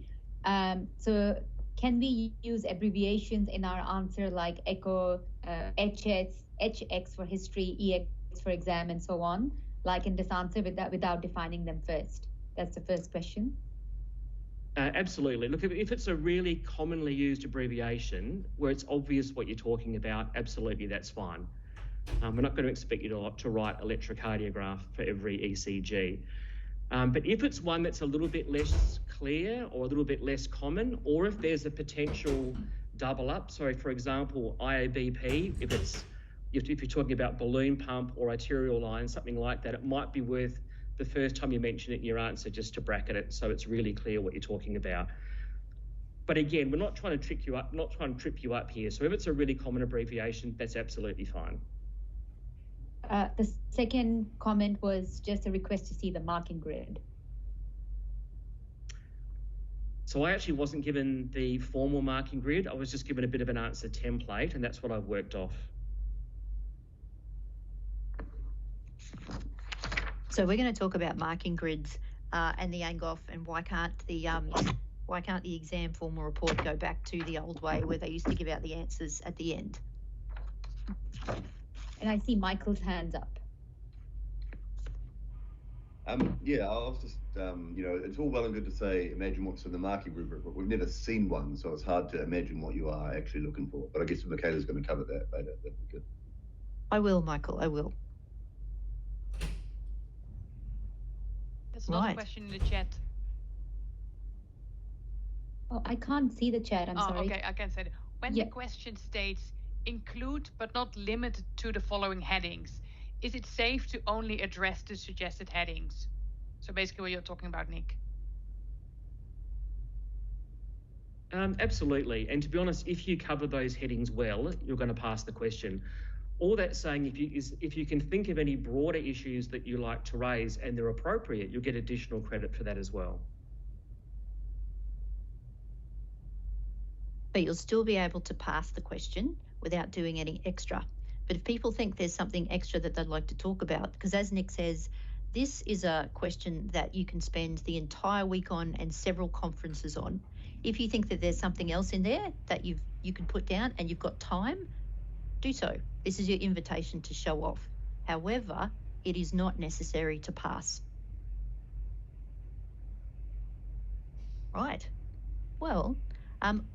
So can we use abbreviations in our answer like ECHO, HX for history, EX for exam, and so on, like in this answer without defining them first? That's the first question. Absolutely. Look, if it's a really commonly used abbreviation where it's obvious what you're talking about, absolutely, that's fine. We're not going to expect you to write electrocardiograph for every ECG. But if it's one that's a little bit less clear or a little bit less common, or if there's a potential double up, so for example, IABP, if you're talking about balloon pump or arterial line, something like that, it might be worth the first time you mention it in your answer just to bracket it so it's really clear what you're talking about. But again, we're not trying to trick you up, not trying to trip you up here. So if it's a really common abbreviation, that's absolutely fine. The second comment was just a request to see the marking grid. So I actually wasn't given the formal marking grid. I was just given a bit of an answer template, and that's what I've worked off. So we're going to talk about marking grids and the ANGOF, and why can't the exam formal report go back to the old way where they used to give out the answers at the end? And I see Michael's hands up. Yeah, I was just, it's all well and good to say, imagine what's in the marking rubric, but we've never seen one, so it's hard to imagine what you are actually looking for. But I guess Michaela's going to cover that later. That'd be good. I will, Michael, I will. There's another question in the chat. Oh, I can't see the chat, I'm sorry. Okay, I can say it. When the question states, include but not limited to the following headings, is it safe to only address the suggested headings? So basically what you're talking about, Nick. Absolutely. And to be honest, if you cover those headings well, you're going to pass the question. All that's saying, if you can think of any broader issues that you like to raise and they're appropriate, you'll get additional credit for that as well. But you'll still be able to pass the question without doing any extra. But if people think there's something extra that they'd like to talk about, because as Nick says, this is a question that you can spend the entire week on and several conferences on. If you think that there's something else in there that you can put down and you've got time, do so. This is your invitation to show off. However, it is not necessary to pass. Right. Well,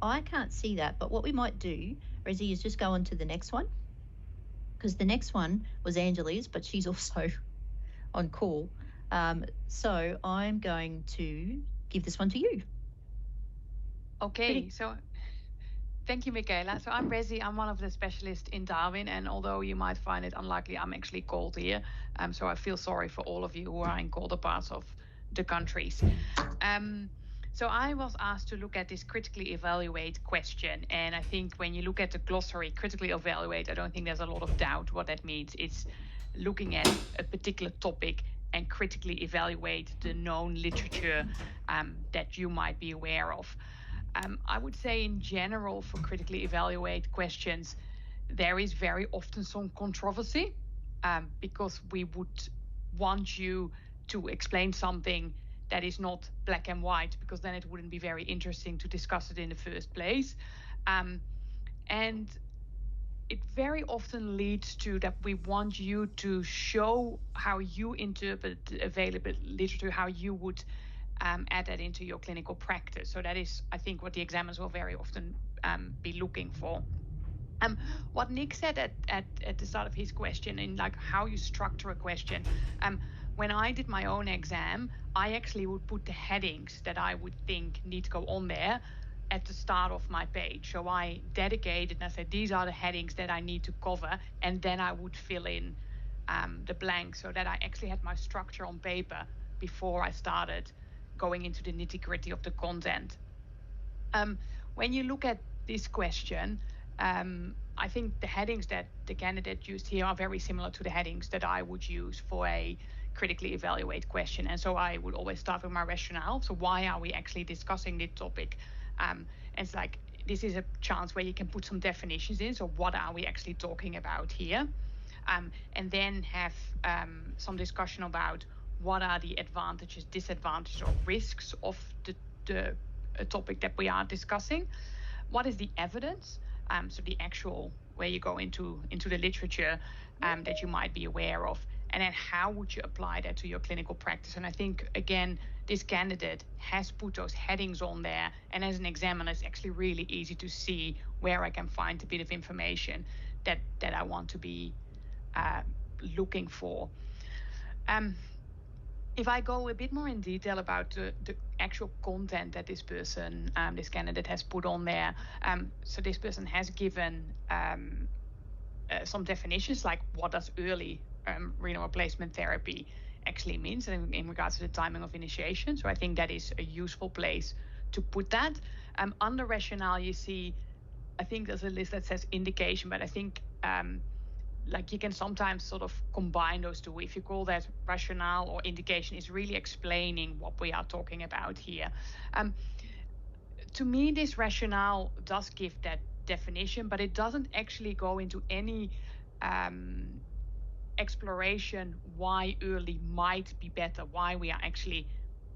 I can't see that, but what we might do, Rezi, is just go on to the next one, because the next one was Angela's, but she's also on call. So I'm going to give this one to you. Okay, so thank you, Michaela. So I'm Rezi, I'm one of the specialists in Darwin, and although you might find it unlikely, I'm actually called here. So I feel sorry for all of you who are in colder parts of the countries. So I was asked to look at this critically evaluate question. And I think when you look at the glossary, critically evaluate, I don't think there's a lot of doubt what that means. It's looking at a particular topic and critically evaluate the known literature that you might be aware of. I would say in general for critically evaluate questions, there is very often some controversy because we would want you to explain something that is not black and white, because then it wouldn't be very interesting to discuss it in the first place. And it very often leads to that we want you to show how you interpret available literature, how you would add that into your clinical practice. So that is, I think, what the examiners will very often be looking for. What Nick said at the start of his question, in like how you structure a question, when I did my own exam, I actually would put the headings that I would think need to go on there at the start of my page. So I dedicated and I said, these are the headings that I need to cover. And then I would fill in the blanks so that I actually had my structure on paper before I started going into the nitty-gritty of the content. When you look at this question, I think the headings that the candidate used here are very similar to the headings that I would use for a critically evaluate question. And so I would always start with my rationale. So why are we actually discussing this topic? And it's like, this is a chance where you can put some definitions in. So what are we actually talking about here? And then have some discussion about what are the advantages, disadvantages, or risks of the topic that we are discussing. What is the evidence? So the actual, where you go into the literature that you might be aware of, and then how would you apply that to your clinical practice? And I think, again, this candidate has put those headings on there, and as an examiner, it's actually really easy to see where I can find a bit of information that I want to be looking for. If I go a bit more in detail about the actual content that this person, this candidate has put on there, so this person has given some definitions, like what does early renal replacement therapy actually means in regards to the timing of initiation. So I think that is a useful place to put that. Under rationale, you see, I think there's a list that says indication, but I think like you can sometimes sort of combine those two. If you call that rationale or indication, is really explaining what we are talking about here. To me, this rationale does give that definition, but it doesn't actually go into any exploration why early might be better, why we are actually,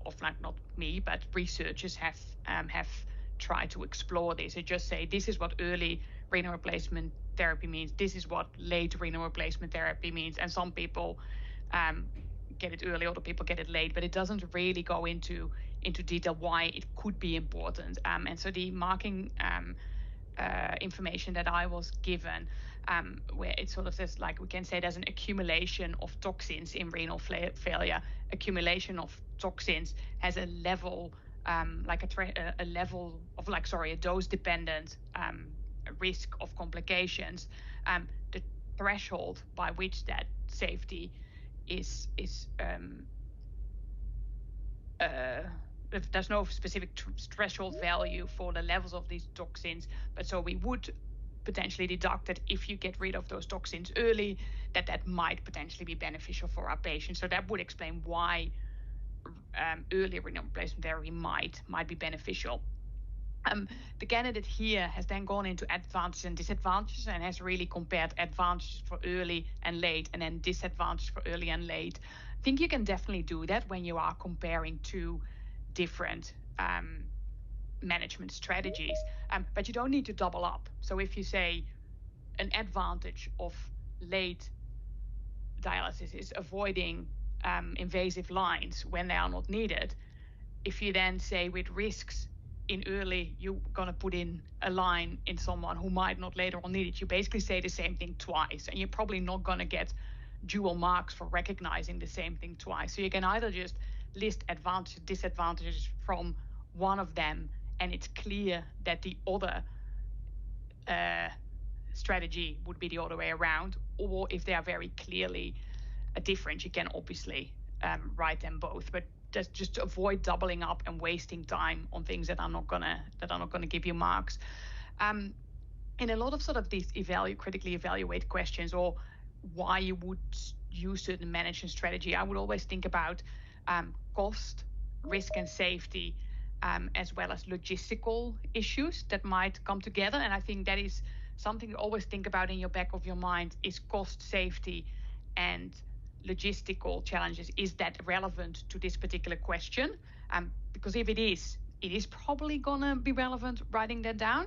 often not me, but researchers have tried to explore this. They just say, this is what early renal replacement therapy means, this is what late renal replacement therapy means, and some people get it early, other people get it late, but it doesn't really go into detail why it could be important. And so the marking information that I was given, where it sort of says, like, we can say there's an accumulation of toxins in renal failure. Accumulation of toxins has a level, a level of, a dose-dependent risk of complications. The threshold by which that safety is there's no specific threshold value for the levels of these toxins, but so we would potentially deduct that if you get rid of those toxins early, that might potentially be beneficial for our patients. So that would explain why early renal replacement therapy might be beneficial. The candidate here has then gone into advantages and disadvantages and has really compared advantages for early and late and then disadvantages for early and late. I think you can definitely do that when you are comparing two different management strategies, but you don't need to double up. So if you say an advantage of late dialysis is avoiding invasive lines when they are not needed, if you then say with risks in early, you're going to put in a line in someone who might not later on need it, you basically say the same thing twice, and you're probably not going to get dual marks for recognizing the same thing twice. So you can either just list advantages, disadvantages from one of them, and it's clear that the other strategy would be the other way around, or if they are very clearly different, you can obviously write them both. But just to avoid doubling up and wasting time on things that are not gonna give you marks. In a lot of sort of these critically evaluate questions, or why you would use certain management strategy, I would always think about cost, risk, and safety, as well as logistical issues that might come together. And I think that is something you always think about in your back of your mind: is cost, safety, and logistical challenges, is that relevant to this particular question? Because if it is probably gonna be relevant writing that down.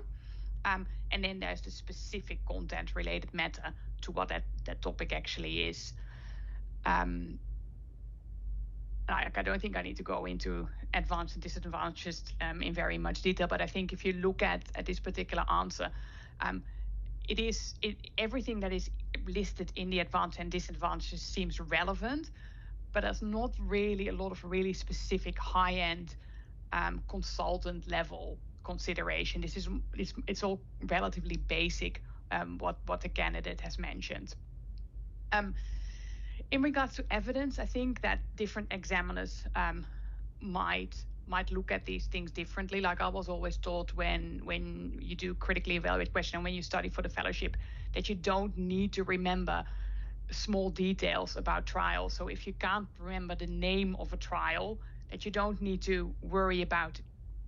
And then there's the specific content related matter to what that topic actually is. I don't think I need to go into advantages and disadvantages in very much detail, but I think if you look at this particular answer, everything that is listed in the advantages and disadvantages seems relevant, but there's not really a lot of really specific high-end consultant level consideration. It's all relatively basic, what the candidate has mentioned. In regards to evidence, I think that different examiners might look at these things differently. Like I was always taught when you do critically evaluate question and when you study for the fellowship, that you don't need to remember small details about trials. So if you can't remember the name of a trial, that you don't need to worry about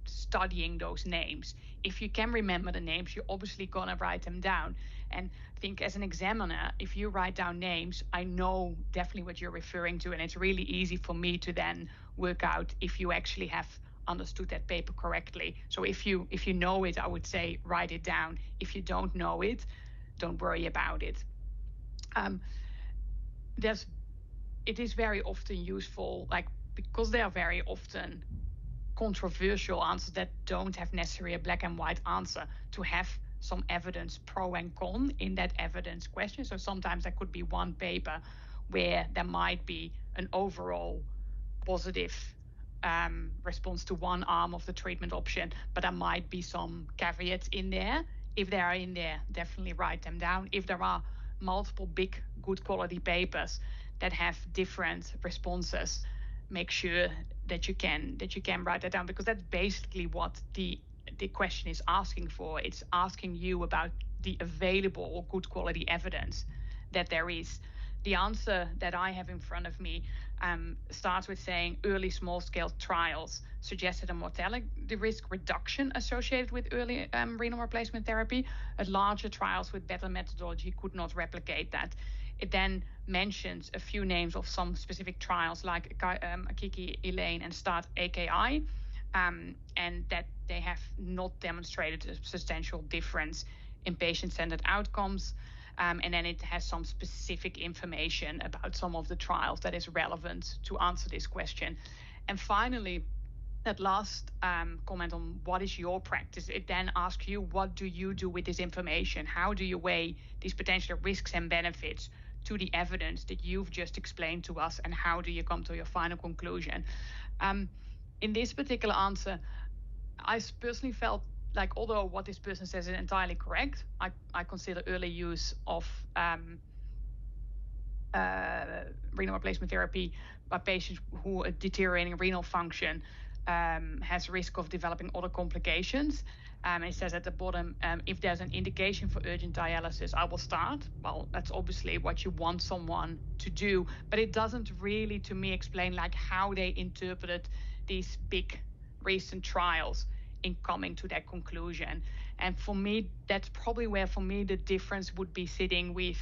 studying those names. If you can remember the names, you're obviously gonna write them down. And I think as an examiner, if you write down names, I know definitely what you're referring to, and it's really easy for me to then work out if you actually have understood that paper correctly. So if you know it, I would say write it down. If you don't know it, don't worry about it. It is very often useful, like because they are very often controversial answers that don't have necessarily a black and white answer, to have some evidence pro and con in that evidence question. So sometimes there could be one paper where there might be an overall positive response to one arm of the treatment option, but there might be some caveats in there. If they are in there, definitely write them down. If there are multiple big good quality papers that have different responses, make sure that you can write that down, because that's basically what the question is asking for. It's asking you about the available good quality evidence that there is. The answer that I have in front of me starts with saying early small-scale trials suggested a mortality risk reduction associated with early renal replacement therapy. But larger trials with better methodology could not replicate that. It then mentions a few names of some specific trials like Akiki, Elaine, and START AKI, and that they have not demonstrated a substantial difference in patient-centered outcomes. And then it has some specific information about some of the trials that is relevant to answer this question. And finally, that last comment on what is your practice, it then asks you, what do you do with this information? How do you weigh these potential risks and benefits to the evidence that you've just explained to us, and how do you come to your final conclusion? In this particular answer, I personally felt like, although what this person says is entirely correct, I consider early use of renal replacement therapy by patients who are deteriorating renal function has risk of developing other complications. It says at the bottom, if there's an indication for urgent dialysis, I will start. Well, that's obviously what you want someone to do, but it doesn't really, to me, explain like how they interpreted these big recent trials in coming to that conclusion. And for me, that's probably where, for me, the difference would be sitting with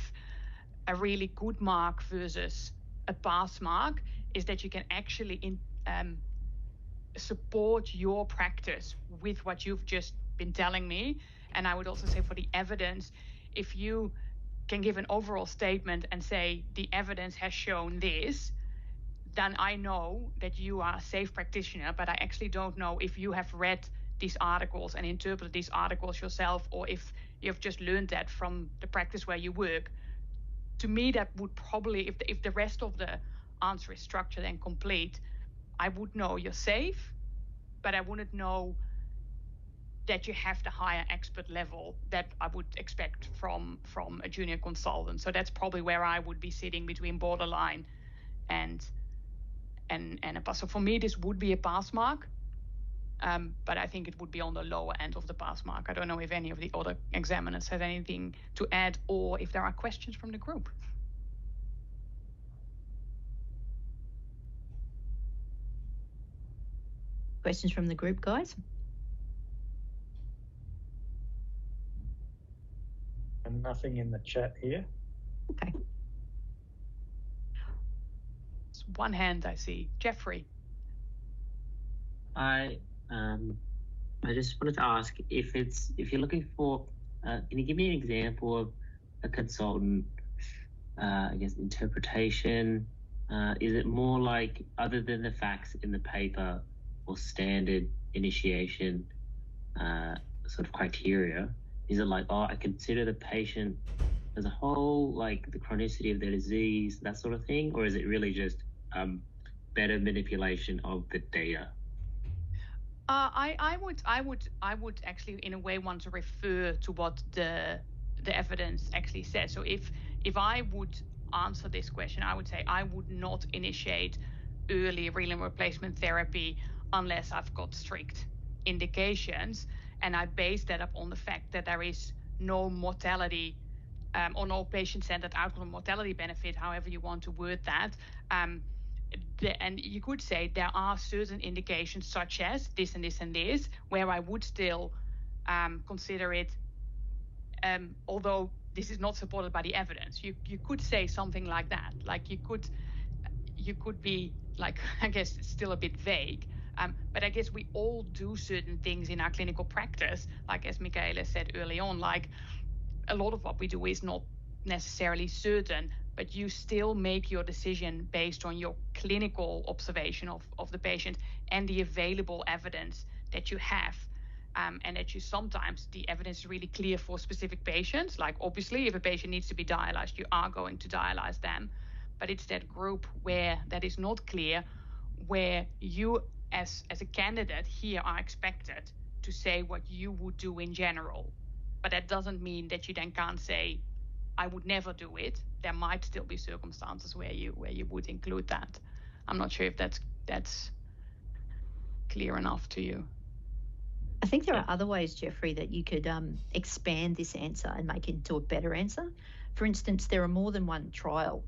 a really good mark versus a pass mark, is that you can actually support your practice with what you've just been telling me. And I would also say for the evidence, if you can give an overall statement and say the evidence has shown this, then I know that you are a safe practitioner, but I actually don't know if you have read these articles and interpret these articles yourself, or if you've just learned that from the practice where you work. To me, that would probably, if the rest of the answer is structured and complete, I would know you're safe, but I wouldn't know that you have the higher expert level that I would expect from a junior consultant. So that's probably where I would be sitting between borderline and a pass. So for me, this would be a pass mark. But I think it would be on the lower end of the pass mark. I don't know if any of the other examiners have anything to add, or if there are questions from the group. Questions from the group, guys? And nothing in the chat here. Okay. It's one hand I see. Jeffrey. I just wanted to ask if you're looking for, can you give me an example of a consultant, I guess, interpretation? Is it more like, other than the facts in the paper or standard initiation sort of criteria, is it like, oh, I consider the patient as a whole, like the chronicity of their disease, that sort of thing? Or is it really just better manipulation of the data? I would actually, in a way, want to refer to what the evidence actually says. So if I would answer this question, I would say I would not initiate early renal replacement therapy unless I've got strict indications, and I base that up on the fact that there is no mortality or no patient-centered outcome mortality benefit, however you want to word that. And you could say there are certain indications such as this and this and this, where I would still consider it, although this is not supported by the evidence. You could say something like that. Like you could be like, I guess it's still a bit vague, but I guess we all do certain things in our clinical practice, like as Michaela said early on, like a lot of what we do is not necessarily certain, but you still make your decision based on your clinical observation of the patient and the available evidence that you have. And that you sometimes, the evidence is really clear for specific patients. Like obviously, if a patient needs to be dialyzed, you are going to dialyze them. But it's that group where that is not clear, where you as a candidate here are expected to say what you would do in general. But that doesn't mean that you then can't say, I would never do it. There might still be circumstances where you would include that. I'm not sure if that's clear enough to you. I think there are other ways, Jeffrey, that you could expand this answer and make it into a better answer. For instance, there are more than one trial.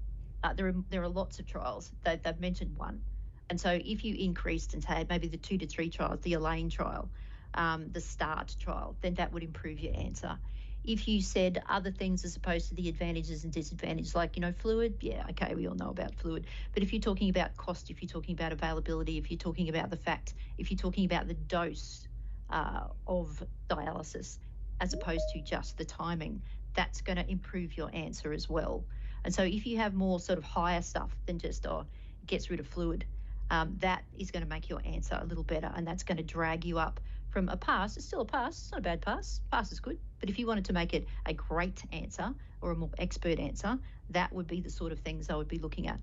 There are lots of trials. They've mentioned one. And so if you increased and had maybe the 2 to 3 trials, the Elaine trial, the START trial, then that would improve your answer. If you said other things as opposed to the advantages and disadvantages, like, fluid, yeah, okay, we all know about fluid. But if you're talking about cost, if you're talking about availability, if you're talking about the fact, if you're talking about the dose of dialysis, as opposed to just the timing, that's going to improve your answer as well. And so if you have more sort of higher stuff than just, it gets rid of fluid, that is going to make your answer a little better, and that's going to drag you up from a pass. It's still a pass. It's not a bad pass. Pass is good. But if you wanted to make it a great answer or a more expert answer, that would be the sort of things I would be looking at.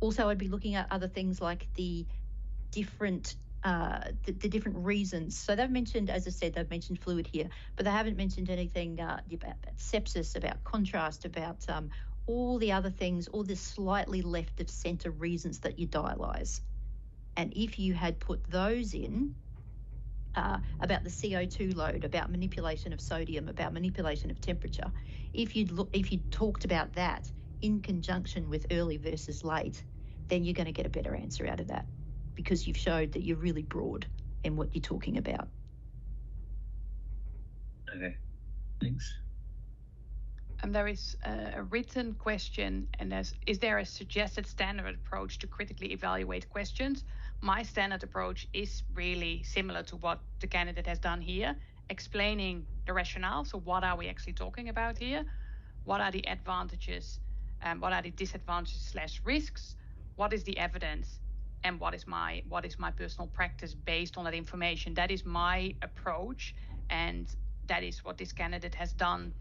Also, I'd be looking at other things like the different different reasons. So they've mentioned, as I said, they've mentioned fluid here, but they haven't mentioned anything about sepsis, about contrast, about all the other things, all the slightly left of center reasons that you dialyze. And if you had put those in, about the CO2 load, about manipulation of sodium, about manipulation of temperature, if you'd talked about that in conjunction with early versus late, then you're going to get a better answer out of that, because you've showed that you're really broad in what you're talking about. Okay, thanks. And there is a written question, and is there a suggested standard approach to critically evaluate questions? My standard approach is really similar to what the candidate has done here, explaining the rationale. So what are we actually talking about here? What are the advantages? What are the disadvantages / risks? What is the evidence? And what is my personal practice based on that information? That is my approach, and that is what this candidate has done.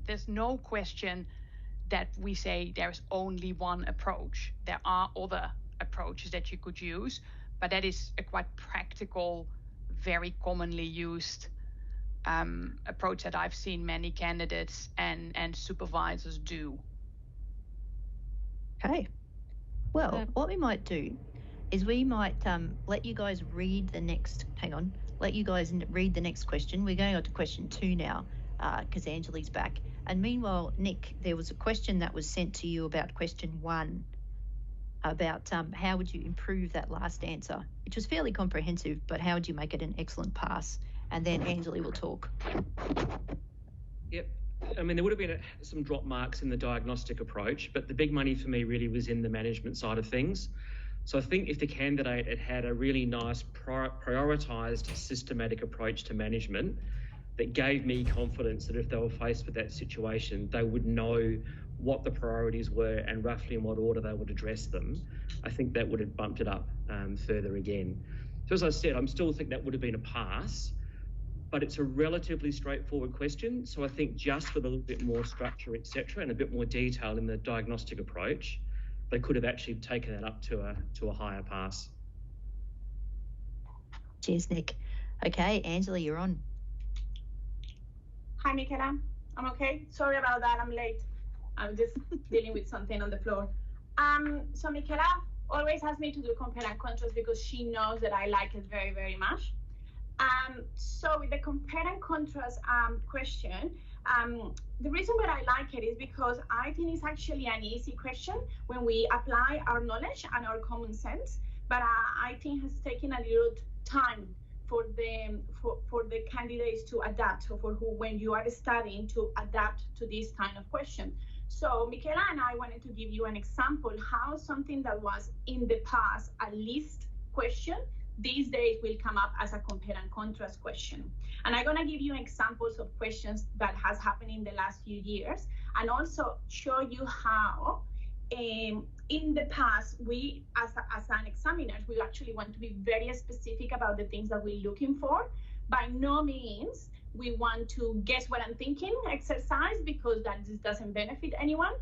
There's no question that we say there's only one approach. There are other approaches that you could use, but that is a quite practical, very commonly used approach that I've seen many candidates and supervisors do. Okay. Well, what we might do is we might let you guys read the next, let you guys read the next question. We're going on to question 2 now, because Angelique's back. And meanwhile, Nick, there was a question that was sent to you about question 1, about how would you improve that last answer, which was fairly comprehensive, but how would you make it an excellent pass? And then Angelique will talk. Yep. I mean, there would have been some drop marks in the diagnostic approach, but the big money for me really was in the management side of things. So I think if the candidate had a really nice prioritised systematic approach to management that gave me confidence that if they were faced with that situation, they would know what the priorities were and roughly in what order they would address them, I think that would have bumped it up further again. So as I said, I still think that would have been a pass, but it's a relatively straightforward question. So I think just with a little bit more structure, etc., and a bit more detail in the diagnostic approach, they could have actually taken that up to a higher pass. Cheers, Nick. Okay, Angela, you're on. Hi, Michaela. I'm okay. Sorry about that. I'm late. I'm just dealing with something on the floor. So Michaela always asks me to do compare and contrast because she knows that I like it very, very much. So with the compare and contrast question, the reason that I like it is because I think it's actually an easy question when we apply our knowledge and our common sense, but I think has taken a little time for the candidates to adapt, so for who, when you are studying, to adapt to this kind of question. So Michaela and I wanted to give you an example how something that was in the past a list question these days will come up as a compare and contrast question. And I'm going to give you examples of questions that has happened in the last few years, and also show you how in the past, we, as an examiners, we actually want to be very specific about the things that we're looking for. By no means we want to guess what I'm thinking exercise, because that just doesn't benefit anyone.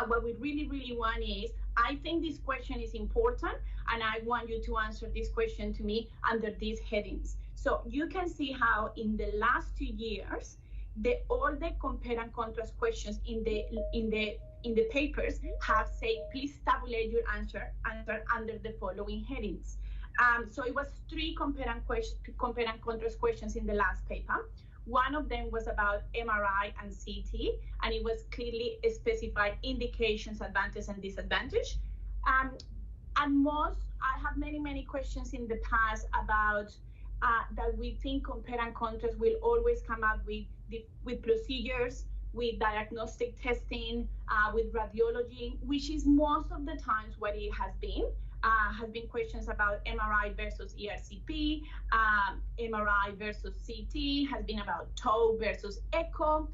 What we really, really want is, I think this question is important, and I want you to answer this question to me under these headings. So you can see how in the last 2 years, all the compare and contrast questions in the papers have said, please tabulate your answer under the following headings. So it was 3 compare and contrast questions in the last paper. One of them was about MRI and CT, and it was clearly specified indications, advantage and disadvantage. And most, I have many questions in the past about that we think compare and contrast will always come up with procedures, with diagnostic testing, with radiology, which is most of the times what it has been. Has been questions about MRI versus ERCP, MRI versus CT, has been about TOE versus echo,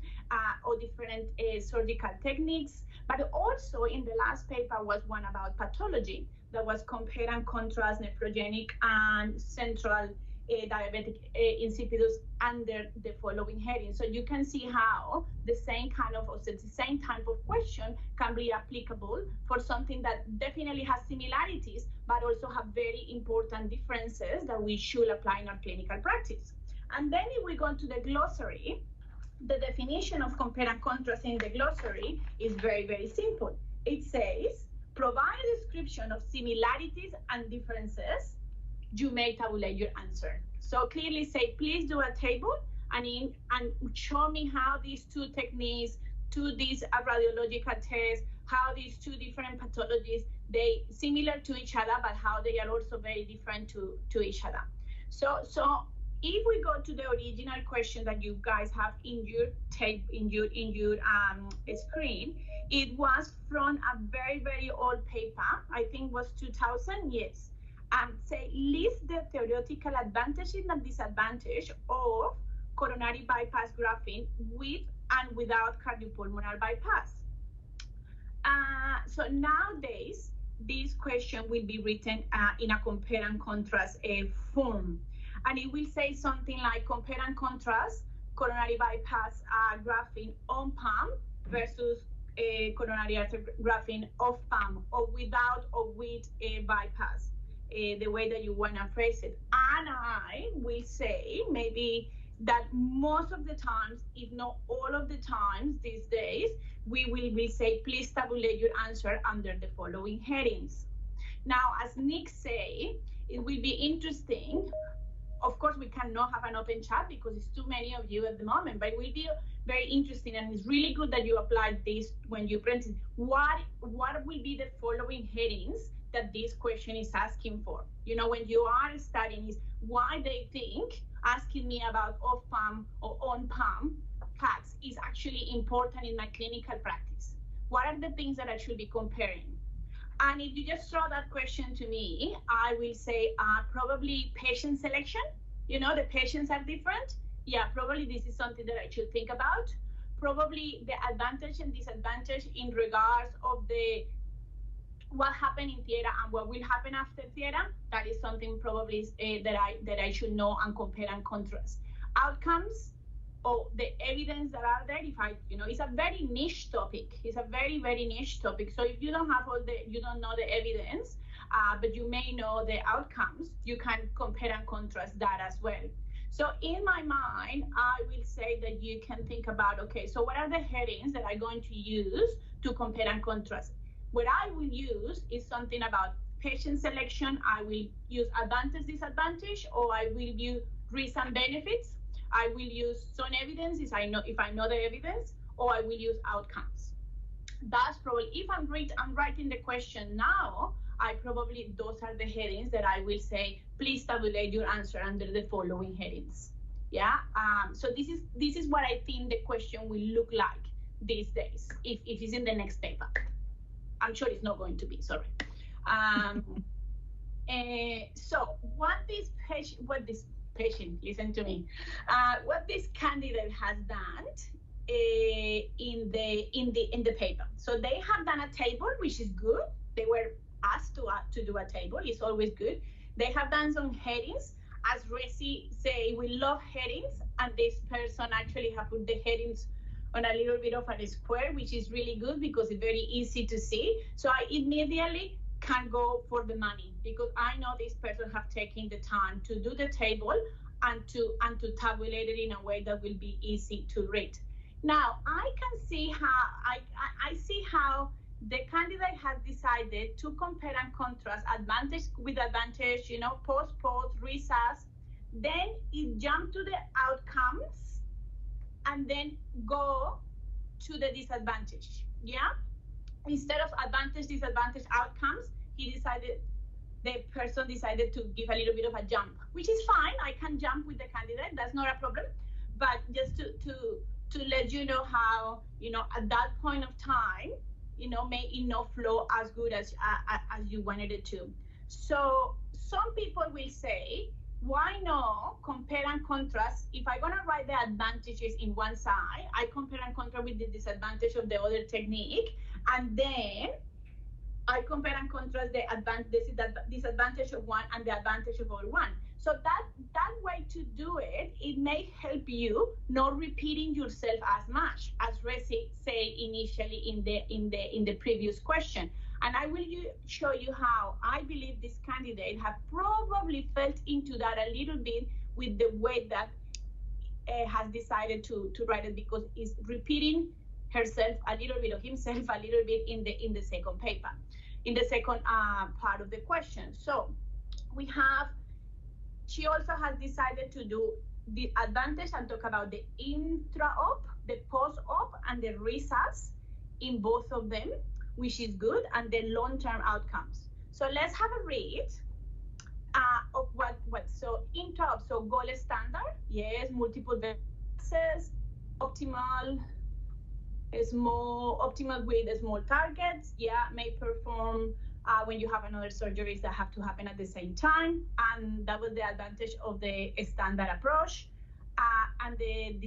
or different surgical techniques. But also in the last paper was one about pathology, that was compare and contrast nephrogenic and central diabetic insipidus under the following heading. So you can see how the same kind of, or the same type of question can be applicable for something that definitely has similarities, but also have very important differences that we should apply in our clinical practice. And then if we go to the glossary, the definition of compare and contrast in the glossary is very, very simple. It says, provide a description of similarities and differences, you may tabulate your answer. So clearly say, please do a table and show me how these 2 techniques, these radiological tests, how these 2 different pathologies, they similar to each other, but how they are also very different to each other. So if we go to the original question that you guys have in your tape, in your screen, it was from a very, very old paper. I think was 2000, yes. Say, list the theoretical advantages and disadvantages of coronary bypass grafting with and without cardiopulmonary bypass. So nowadays, this question will be written in a compare and contrast form. And it will say something like compare and contrast coronary bypass grafting on pump versus coronary artery grafting off pump, or without or with a bypass. The way that you want to phrase it. And I will say maybe that most of the times, if not all of the times these days, we will say, please tabulate your answer under the following headings. Now, as Nick say, it will be interesting. Of course, we cannot have an open chat because it's too many of you at the moment, but it will be very interesting, and it's really good that you applied this when you printed. What will be the following headings that this question is asking for? You know, when you are studying, is why they think asking me about off pump or on pump facts is actually important in my clinical practice. What are the things that I should be comparing? And if you just throw that question to me, I will say probably patient selection. You know, the patients are different. Yeah, probably this is something that I should think about. Probably the advantage and disadvantage in regards of what happened in theater and what will happen after theater. That is something probably that I should know and compare and contrast. Outcomes, or the evidence that are there. If I, it's a very niche topic. It's a very, very niche topic. So if you don't have you don't know the evidence, but you may know the outcomes, you can compare and contrast that as well. So in my mind, I will say that you can think about, okay, so what are the headings that I'm going to use to compare and contrast? What I will use is something about patient selection. I will use advantage, disadvantage, or I will use risks and benefits. I will use some evidence if I know the evidence, or I will use outcomes. That's probably, if I'm writing the question now, those are the headings that I will say, please tabulate your answer under the following headings. Yeah. So this is what I think the question will look like these days if it's in the next paper. I'm sure it's not going to be, sorry. So what this patient, listen to me, what this candidate has done in the paper. So they have done a table, which is good. They were asked to do a table. It's always good. They have done some headings. As Resi say, we love headings, and this person actually have put the headings on a little bit of a square, which is really good because it's very easy to see. So I immediately can go for the money because I know this person have taken the time to do the table and to tabulate it in a way that will be easy to read. Now I can see how I see how the candidate has decided to compare and contrast advantage with advantage, post, recess. Then it jumped to the outcomes and then go to the disadvantage. Yeah. Instead of advantage, disadvantage, outcomes, the person decided to give a little bit of a jump, which is fine. I can jump with the candidate. That's not a problem. But just to let you know how, at that point of time, may it not flow as good as you wanted it to. So some people will say, why not compare and contrast? If I'm going to write the advantages in one side, I compare and contrast with the disadvantage of the other technique, and then I compare and contrast the disadvantage of one and the advantage of all one. So that way to do it, it may help you not repeating yourself as much, as Resi said initially in the previous question. And I will show you how I believe this candidate have probably felt into that a little bit with the way that has decided to write it, because it's repeating herself a little bit, or himself a little bit in the second paper, in the second part of the question. So she also has decided to do the advantage and talk about the intra-op, the post-op, and the recess in both of them, which is good, and the long-term outcomes. So let's have a read of what. So intra-op, so gold standard, yes, multiple versus optimal with small targets, yeah, may perform when you have another surgeries that have to happen at the same time, and that was the advantage of the standard approach. And the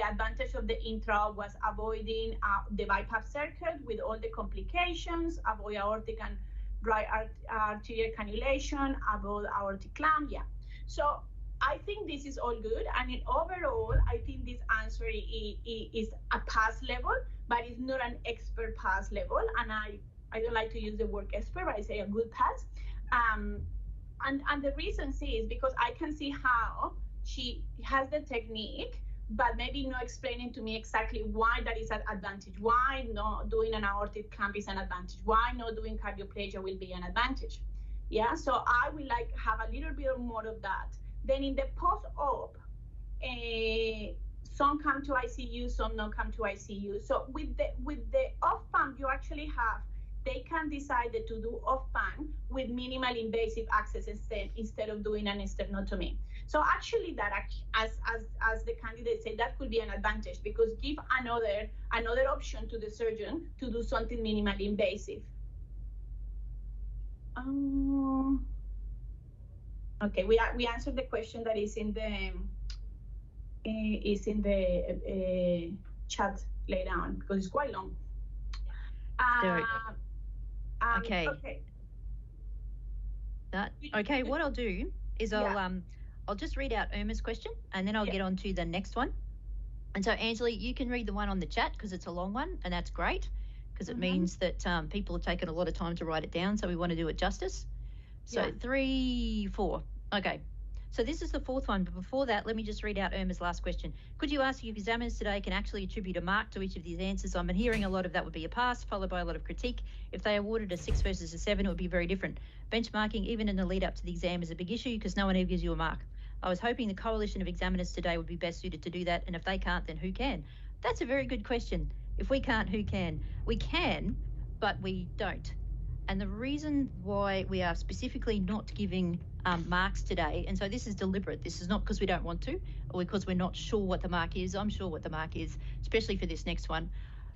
advantage of the intra was avoiding the bypass circuit with all the complications, avoid aortic and right arterial cannulation, avoid aortic clamp, yeah. So I think this is all good, and overall, I think this answer is a pass level, but it's not an expert pass level, and I don't like to use the word expert, but I say a good pass. And the reason is because I can see how she has the technique, but maybe not explaining to me exactly why that is an advantage, why not doing an aortic clamp is an advantage, why not doing cardioplegia will be an advantage. Yeah, so I would like have a little bit more of that. Then in the post-op, some come to ICU, some not come to ICU. So with the off-pump, you actually have, they can decide to do off-pump with minimal invasive access instead of doing an sternotomy. So actually that, as the candidate said, that could be an advantage, because give another option to the surgeon to do something minimally invasive. Okay, we answered the question that is in the chat later on, because it's quite long. Okay. Okay, what I'll do is I'll just read out Irma's question and then I'll get on to the next one. And so, Angela, you can read the one on the chat because it's a long one, and that's great because it means that people have taken a lot of time to write it down, so we want to do it justice. So 3, 4. Okay. So this is the fourth one, but before that, let me just read out Irma's last question. Could you ask if examiners today can actually attribute a mark to each of these answers? I'm hearing a lot of that would be a pass, followed by a lot of critique. If they awarded a 6 versus a 7, it would be very different. Benchmarking, even in the lead up to the exam, is a big issue because no one ever gives you a mark. I was hoping the coalition of examiners today would be best suited to do that, and if they can't, then who can? That's a very good question. If we can't, who can? We can, but we don't. And the reason why we are specifically not giving marks today, and so this is deliberate, this is not because we don't want to or because we're not sure what the mark is. I'm sure what the mark is, especially for this next one.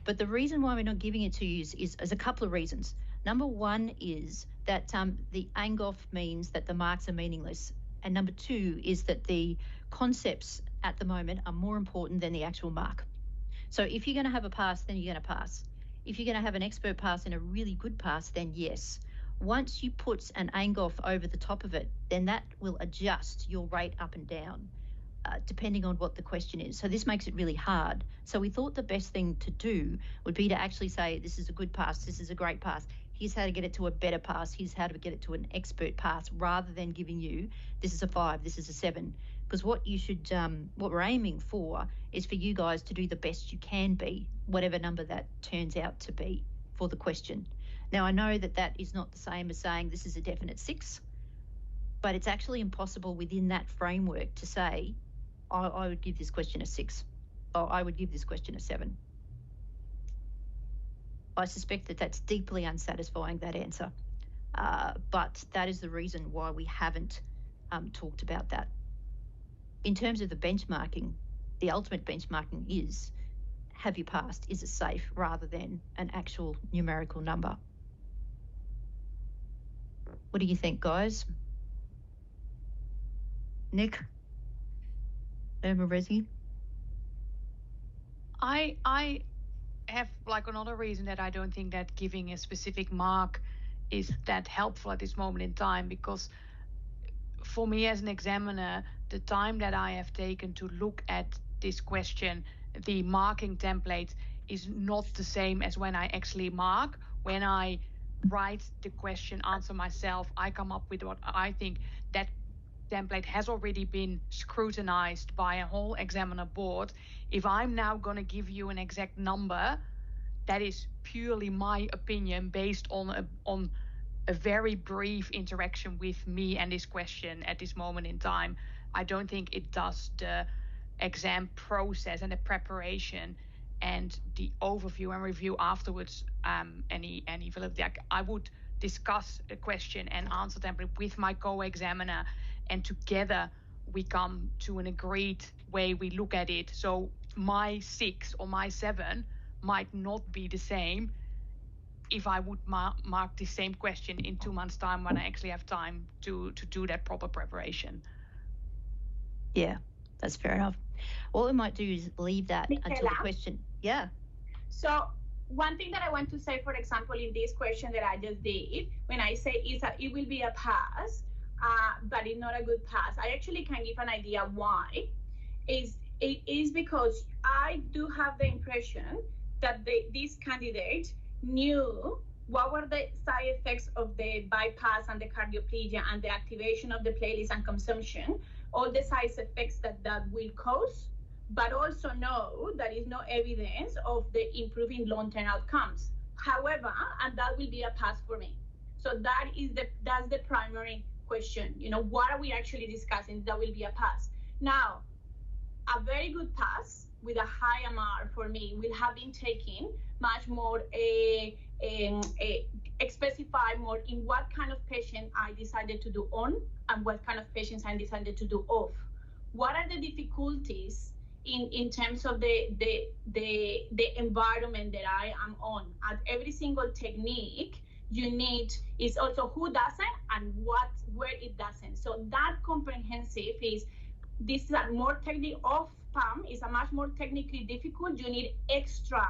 But the reason why we're not giving it to you is a couple of reasons. Number one is that the ANGOF means that the marks are meaningless. And number two is that the concepts at the moment are more important than the actual mark. So if you're going to have a pass, then you're going to pass. If you're going to have an expert pass and a really good pass, then yes. Once you put an ANGOF over the top of it, then that will adjust your rate up and down, depending on what the question is. So this makes it really hard. So we thought the best thing to do would be to actually say, this is a good pass, this is a great pass. Here's how to get it to a better pass. Here's how to get it to an expert pass, rather than giving you, this is a 5, this is a 7. Because what you should, what we're aiming for is for you guys to do the best you can be, whatever number that turns out to be for the question. Now, I know that that is not the same as saying this is a definite 6, but it's actually impossible within that framework to say, I would give this question a 6, or I would give this question a 7. I suspect that that's deeply unsatisfying, that answer. But that is the reason why we haven't talked about that. In terms of the benchmarking, the ultimate benchmarking is, have you passed? Is it safe? Rather than an actual numerical number. What do you think, guys? Nick? Irma, Resi? I have like another reason that I don't think that giving a specific mark is that helpful at this moment in time, because for me as an examiner, the time that I have taken to look at this question, the marking template is not the same as when I actually mark. When I write the question answer myself, I come up with what I think. That template has already been scrutinized by a whole examiner board. If I'm now going to give you an exact number, that is purely my opinion based on a very brief interaction with me and this question at this moment in time. I don't think it does the exam process and the preparation and the overview and review afterwards any validity. I would discuss a question and answer template with my co-examiner, and together we come to an agreed way we look at it. So my 6 or my 7 might not be the same if I would mark the same question in 2 months' time when I actually have time to do that proper preparation. Yeah, that's fair enough. What we might do is leave that until the question. Yeah. So one thing that I want to say, for example, in this question that I just did, when I say it will be a pass, but it's not a good pass, I actually can give an idea why. It is because I do have the impression that this candidate knew what were the side effects of the bypass and the cardioplegia and the activation of the platelets and consumption, all the side effects that will cause, but also know that is no evidence of the improving long-term outcomes. However, and that will be a pass for me. So that's the primary question. You know, what are we actually discussing? That will be a pass. Now, a very good pass with a high MR for me will have been taken much more specify more in what kind of patient I decided to do on and what kind of patients I decided to do off. What are the difficulties in terms of the environment that I am on? At every single technique, you need is also who doesn't and where it doesn't. So that comprehensive is this is a more technical off PAM is a much more technically difficult. You need extra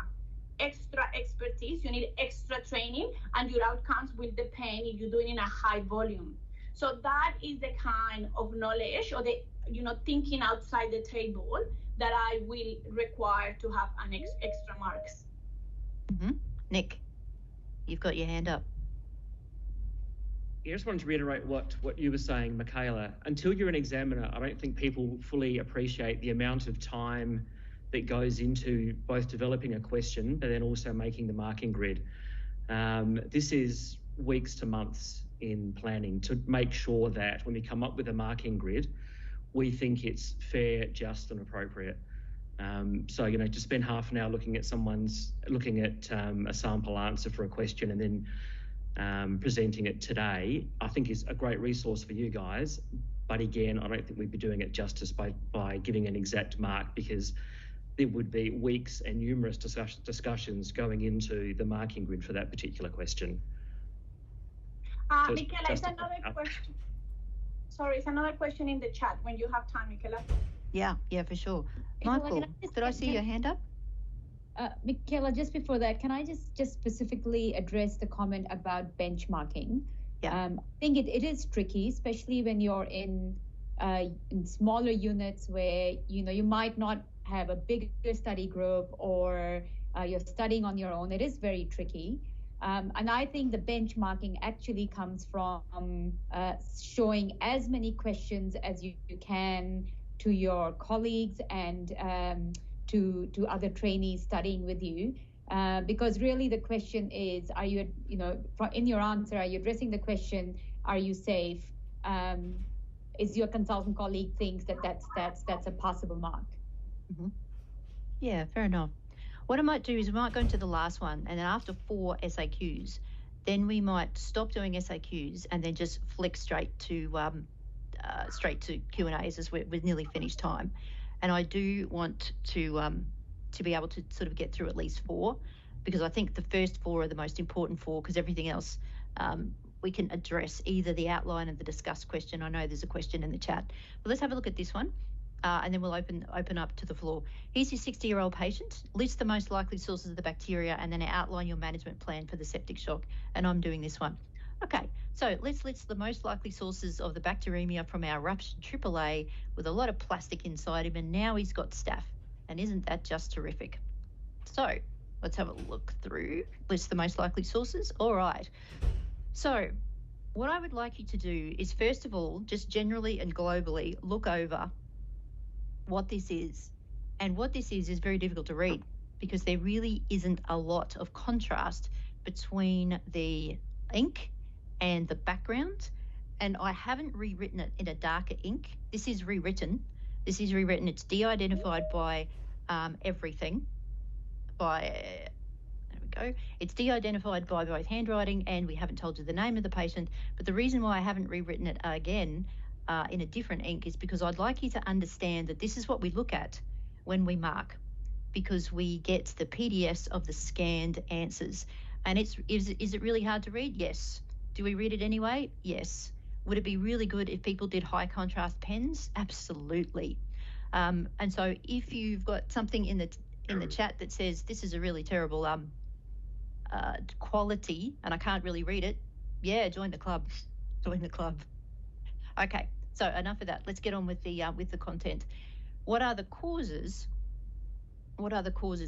expertise, you need extra training, and your outcomes will depend if you're doing in a high volume. So that is the kind of knowledge or the, thinking outside the table that I will require to have an extra marks. Mm-hmm. Nick, you've got your hand up. I just wanted to reiterate what you were saying, Michaela. Until you're an examiner, I don't think people fully appreciate the amount of time that goes into both developing a question, but then also making the marking grid. This is weeks to months in planning to make sure that when we come up with a marking grid, we think it's fair, just, and appropriate. So, to spend half an hour looking at a sample answer for a question and then presenting it today, I think is a great resource for you guys. But again, I don't think we'd be doing it justice by giving an exact mark, because there would be weeks and numerous discussions going into the marking grid for that particular question. Michaela, it's another question. Sorry, it's another question in the chat when you have time, Michaela. Yeah, for sure. Michael, did I see your hand up? Michaela, just before that, can I just specifically address the comment about benchmarking? Yeah. I think it is tricky, especially when you're in smaller units where, you might not have a bigger study group, or you're studying on your own. It is very tricky. And I think the benchmarking actually comes from showing as many questions as you can to your colleagues and to other trainees studying with you. Because really the question is, are you, in your answer, are you addressing the question, are you safe? Is your consultant colleague thinks that's a possible mark? Mm-hmm. Yeah, fair enough. What I might do is we might go into the last one, and then after 4 SAQs, then we might stop doing SAQs and then just flick straight to Q&As as we're nearly finished time. And I do want to be able to sort of get through at least 4, because I think the first 4 are the most important 4, because everything else we can address, either the outline of the discussed question. I know there's a question in the chat, but let's have a look at this one. And then we'll open up to the floor. Here's your 60-year-old patient. List the most likely sources of the bacteria and then outline your management plan for the septic shock. And I'm doing this one. Okay, so let's list the most likely sources of the bacteremia from our ruptured AAA with a lot of plastic inside him, and now he's got staph. And isn't that just terrific? So let's have a look through. List the most likely sources. All right. So what I would like you to do is, first of all, just generally and globally look over what this is. And what this is very difficult to read, because there really isn't a lot of contrast between the ink and the background. And I haven't rewritten it in a darker ink. This is rewritten. It's de-identified by everything. There we go. It's de-identified by both handwriting, and we haven't told you the name of the patient. But the reason why I haven't rewritten it again in a different ink is because I'd like you to understand that this is what we look at when we mark, because we get the PDFs of the scanned answers. And is it really hard to read? Yes. Do we read it anyway? Yes. Would it be really good if people did high contrast pens? Absolutely. And so if you've got something in the chat that says this is a really terrible quality and I can't really read it, yeah, join the club. Okay, so enough of that. Let's get on with the content. What are the causes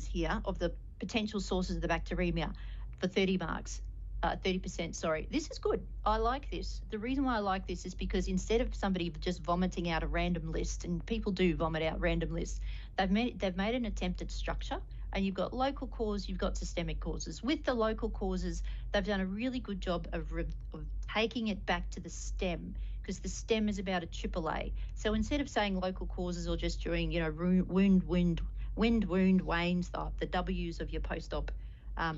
here of the potential sources of the bacteremia for 30 marks? 30%, sorry. This is good. I like this. The reason why I like this is because instead of somebody just vomiting out a random list, and people do vomit out random lists, they've made an attempt at structure, and you've got local cause, you've got systemic causes. With the local causes, they've done a really good job of taking it back to the stem, because the stem is about a AAA. So instead of saying local causes or just doing, wound, wanes, the W's of your post-op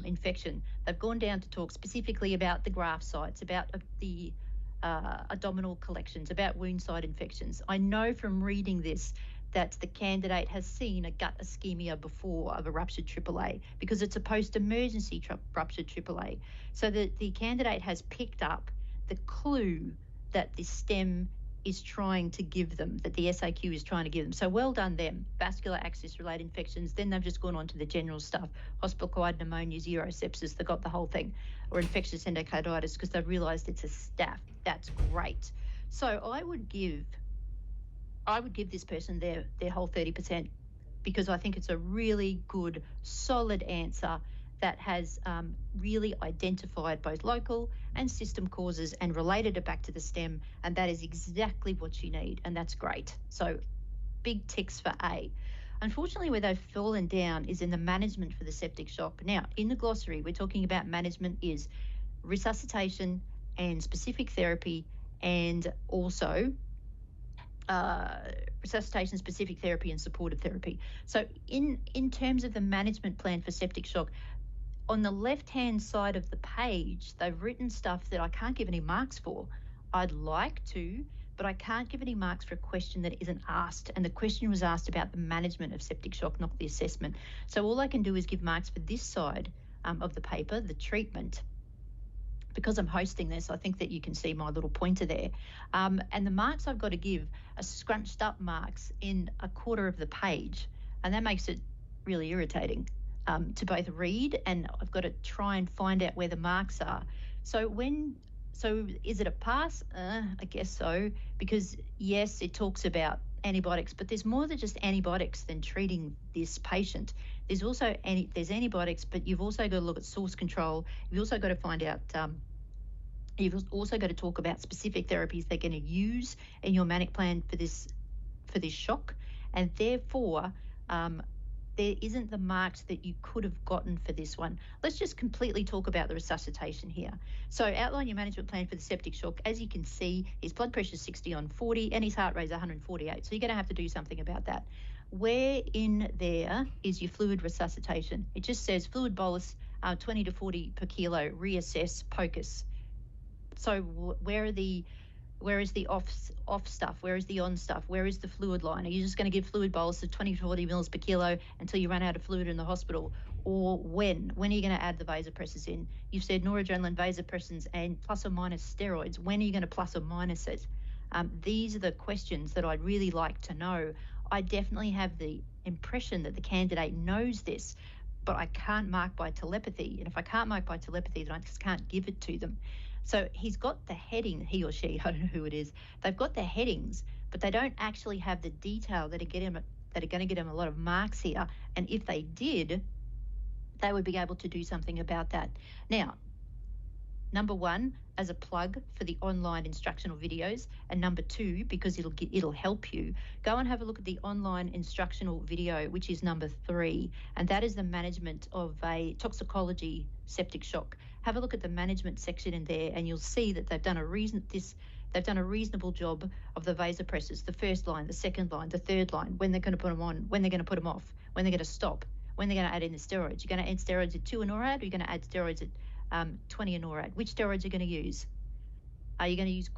infection, they've gone down to talk specifically about the graft sites, about the abdominal collections, about wound site infections. I know from reading this that the candidate has seen a gut ischemia before of a ruptured AAA, because it's a post-emergency ruptured AAA. So the candidate has picked up the clue that the stem is trying to give them, that the SAQ is trying to give them. So well done them. Vascular access-related infections. Then they've just gone on to the general stuff. Hospital-acquired pneumonias, urosepsis, they got the whole thing. Or infectious endocarditis because they've realised it's a staph. That's great. So I would give this person their whole 30% because I think it's a really good, solid answer that has really identified both local and system causes and related it back to the STEM, and that is exactly what you need, and that's great. So big ticks for A. Unfortunately, where they've fallen down is in the management for the septic shock. Now, in the glossary, we're talking about management is resuscitation and specific therapy, and also resuscitation, specific therapy, and supportive therapy. So in terms of the management plan for septic shock, on the left-hand side of the page, they've written stuff that I can't give any marks for. I'd like to, but I can't give any marks for a question that isn't asked. And the question was asked about the management of septic shock, not the assessment. So all I can do is give marks for this side of the paper, the treatment. Because I'm hosting this, I think that you can see my little pointer there. And the marks I've got to give are scrunched up marks in a quarter of the page. And that makes it really irritating to both read, and I've got to try and find out where the marks are. So is it a pass? I guess so, because yes, it talks about antibiotics, but there's more than just antibiotics than treating this patient. There's also there's antibiotics, but you've also got to look at source control. You've also got to find out, you've also got to talk about specific therapies they're going to use in your manic plan for this shock, and therefore there isn't the marks that you could have gotten for this one. Let's just completely talk about the resuscitation here. So outline your management plan for the septic shock. As you can see, his blood pressure is 60/40 and his heart rate is 148. So you're going to have to do something about that. Where in there is your fluid resuscitation? It just says fluid bolus 20 to 40 per kilo, reassess, POCUS. So where is the off stuff? Where is the on stuff? Where is the fluid line? Are you just going to give fluid bolus of 20 to 40 mils per kilo until you run out of fluid in the hospital? Or when? When are you going to add the vasopressors in? You've said noradrenaline, vasopressors, and plus or minus steroids. When are you going to plus or minus it? These are the questions that I'd really like to know. I definitely have the impression that the candidate knows this, but I can't mark by telepathy. And if I can't mark by telepathy, then I just can't give it to them. So he's got the heading, he or she, I don't know who it is. They've got the headings, but they don't actually have the detail that are going to get him a lot of marks here. And if they did, they would be able to do something about that. Now, number one, as a plug for the online instructional videos, and number two, because it'll help you, go and have a look at the online instructional video, which is number 3, and that is the management of a toxicology septic shock. Have a look at the management section in there, and you'll see that they've done a reasonable job of the vasopressors, the first line, the second line, the third line, when they're going to put them on, when they're going to put them off, when they're going to stop, when they're going to add in the steroids. You're going to add steroids at 2 NORAD, or you're going to add steroids at 20 NORAD. Which steroids are you going to use? Are you going to use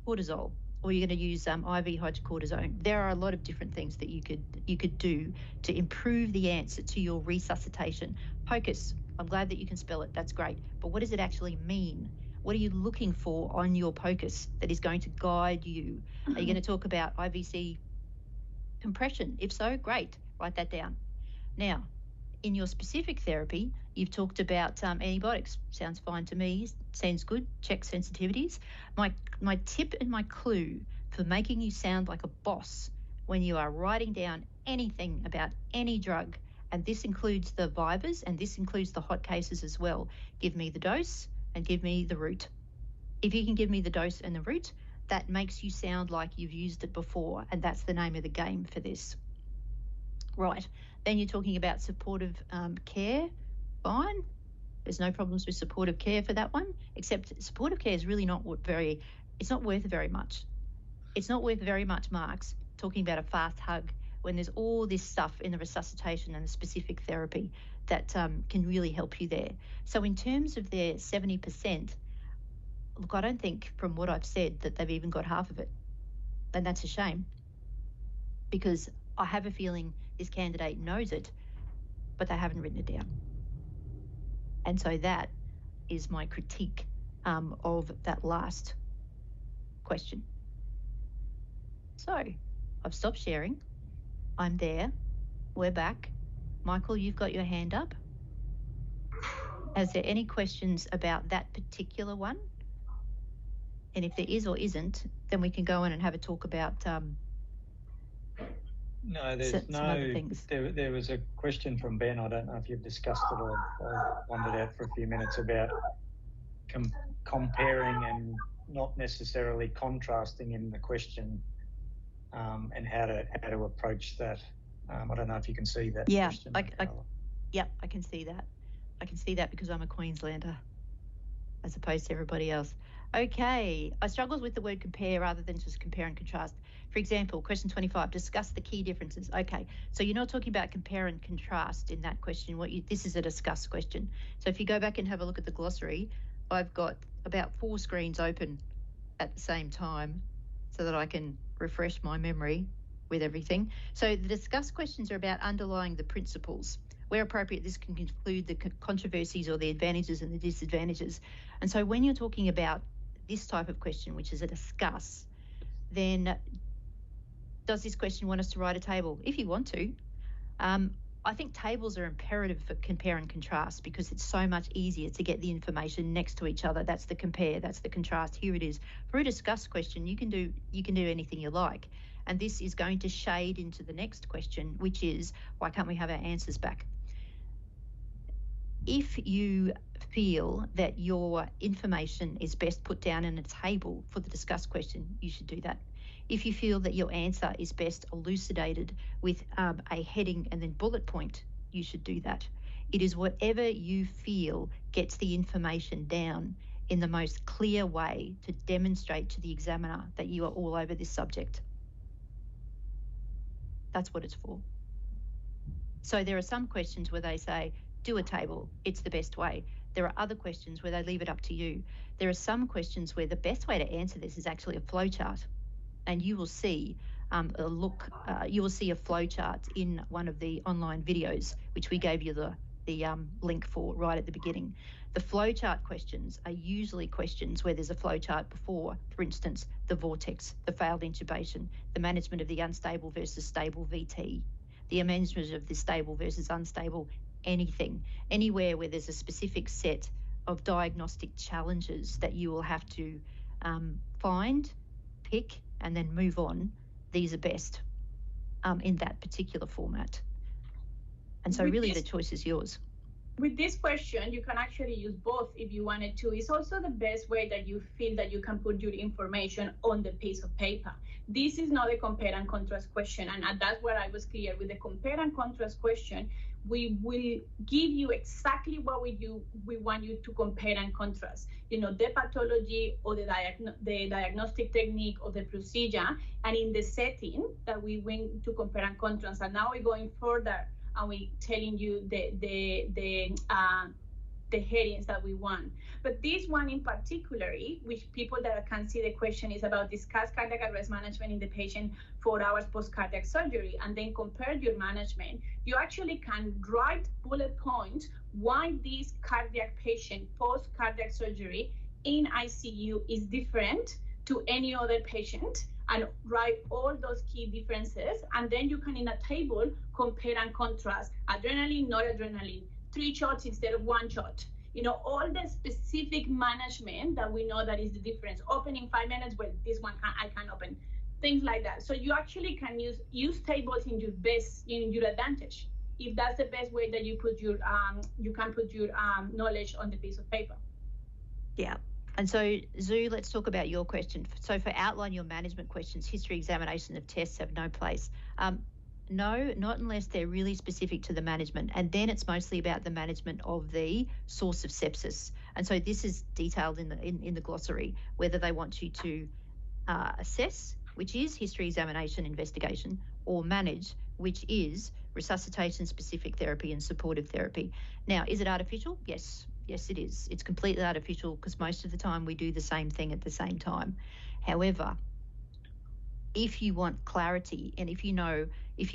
cortisol, or are you going to use IV hydrocortisone? There are a lot of different things that you could do to improve the answer to your resuscitation. POCUS, I'm glad that you can spell it. That's great. But what does it actually mean? What are you looking for on your POCUS that is going to guide you? Are you going to talk about IVC compression? If so, great. Write that down. Now, in your specific therapy, you've talked about antibiotics. Sounds fine to me. Sounds good. Check sensitivities. My tip and my clue for making you sound like a boss when you are writing down anything about any drug, and this includes the vivas and this includes the hot cases as well, give me the dose and give me the route. If you can give me the dose and the route, that makes you sound like you've used it before, and that's the name of the game for this. Right, then you're talking about supportive care. Fine, there's no problems with supportive care for that one, except supportive care is really it's not worth very much. It's not worth very much marks talking about a fast hug when there's all this stuff in the resuscitation and the specific therapy that can really help you there. So in terms of their 70%, look, I don't think from what I've said that they've even got half of it. And that's a shame, because I have a feeling this candidate knows it, but they haven't written it down. And so that is my critique of that last question. So I've stopped sharing. I'm there. We're back. Michael, you've got your hand up. Is there any questions about that particular one? And if there is or isn't, then we can go on and have a talk about no, there's some other things. There was a question from Ben. I don't know if you've discussed it or wandered out for a few minutes about comparing and not necessarily contrasting in the question, and how to approach that. I don't know if you can see that question. Yeah, I can see that. I can see that because I'm a Queenslander as opposed to everybody else. Okay, I struggled with the word compare rather than just compare and contrast. For example, question 25, discuss the key differences. Okay, so you're not talking about compare and contrast in that question. This is a discuss question. So if you go back and have a look at the glossary, I've got about 4 screens open at the same time so that I can refresh my memory with everything. So the discuss questions are about underlying the principles. Where appropriate, this can include the controversies or the advantages and the disadvantages. And so when you're talking about this type of question, which is a discuss, then does this question want us to write a table? If you want to. I think tables are imperative for compare and contrast because it's so much easier to get the information next to each other. That's the compare, that's the contrast. Here it is. For a discuss question, you can do anything you like. And this is going to shade into the next question, which is, why can't we have our answers back? If you feel that your information is best put down in a table for the discuss question, you should do that. If you feel that your answer is best elucidated with a heading and then bullet point, you should do that. It is whatever you feel gets the information down in the most clear way to demonstrate to the examiner that you are all over this subject. That's what it's for. So there are some questions where they say, do a table, it's the best way. There are other questions where they leave it up to you. There are some questions where the best way to answer this is actually a flowchart. And you will see you will see a flowchart in one of the online videos, which we gave you the link for right at the beginning. The flowchart questions are usually questions where there's a flowchart before, for instance, the vortex, the failed intubation, the management of the unstable versus stable VT, the management of the stable versus unstable anything, anywhere where there's a specific set of diagnostic challenges that you will have to find, pick, and then move on. These are best in that particular format. And so really the choice is yours. With this question, you can actually use both if you wanted to. It's also the best way that you feel that you can put your information on the piece of paper. This is not a compare and contrast question, and that's where I was clear. With the compare and contrast question, we will give you exactly what we want you to compare and contrast. You know, the pathology or the diagnostic technique or the procedure, and in the setting that we want to compare and contrast. And now we're going further, and we're telling you the headings that we want. But this one in particular, which people that can see the question is about discuss cardiac arrest management in the patient 4 hours post-cardiac surgery, and then compare your management. You actually can write bullet points why this cardiac patient post-cardiac surgery in ICU is different to any other patient, and write all those key differences. And then you can, in a table, compare and contrast adrenaline, noradrenaline, 3 shots instead of 1 shot. You know, all the specific management that we know that is the difference. Opening 5 minutes, well, this one I can open. Things like that. So you actually can use tables in your advantage. If that's the best way that you put your you can put your knowledge on the piece of paper. Yeah. And so, Zoo, let's talk about your question. So for outline your management questions, history examination of tests have no place. No, not unless they're really specific to the management. And then it's mostly about the management of the source of sepsis. And so this is detailed in the glossary, whether they want you to assess, which is history examination investigation, or manage, which is resuscitation, specific therapy, and supportive therapy. Now, is it artificial? Yes. Yes, it is. It's completely artificial because most of the time we do the same thing at the same time. However, if you want clarity and if you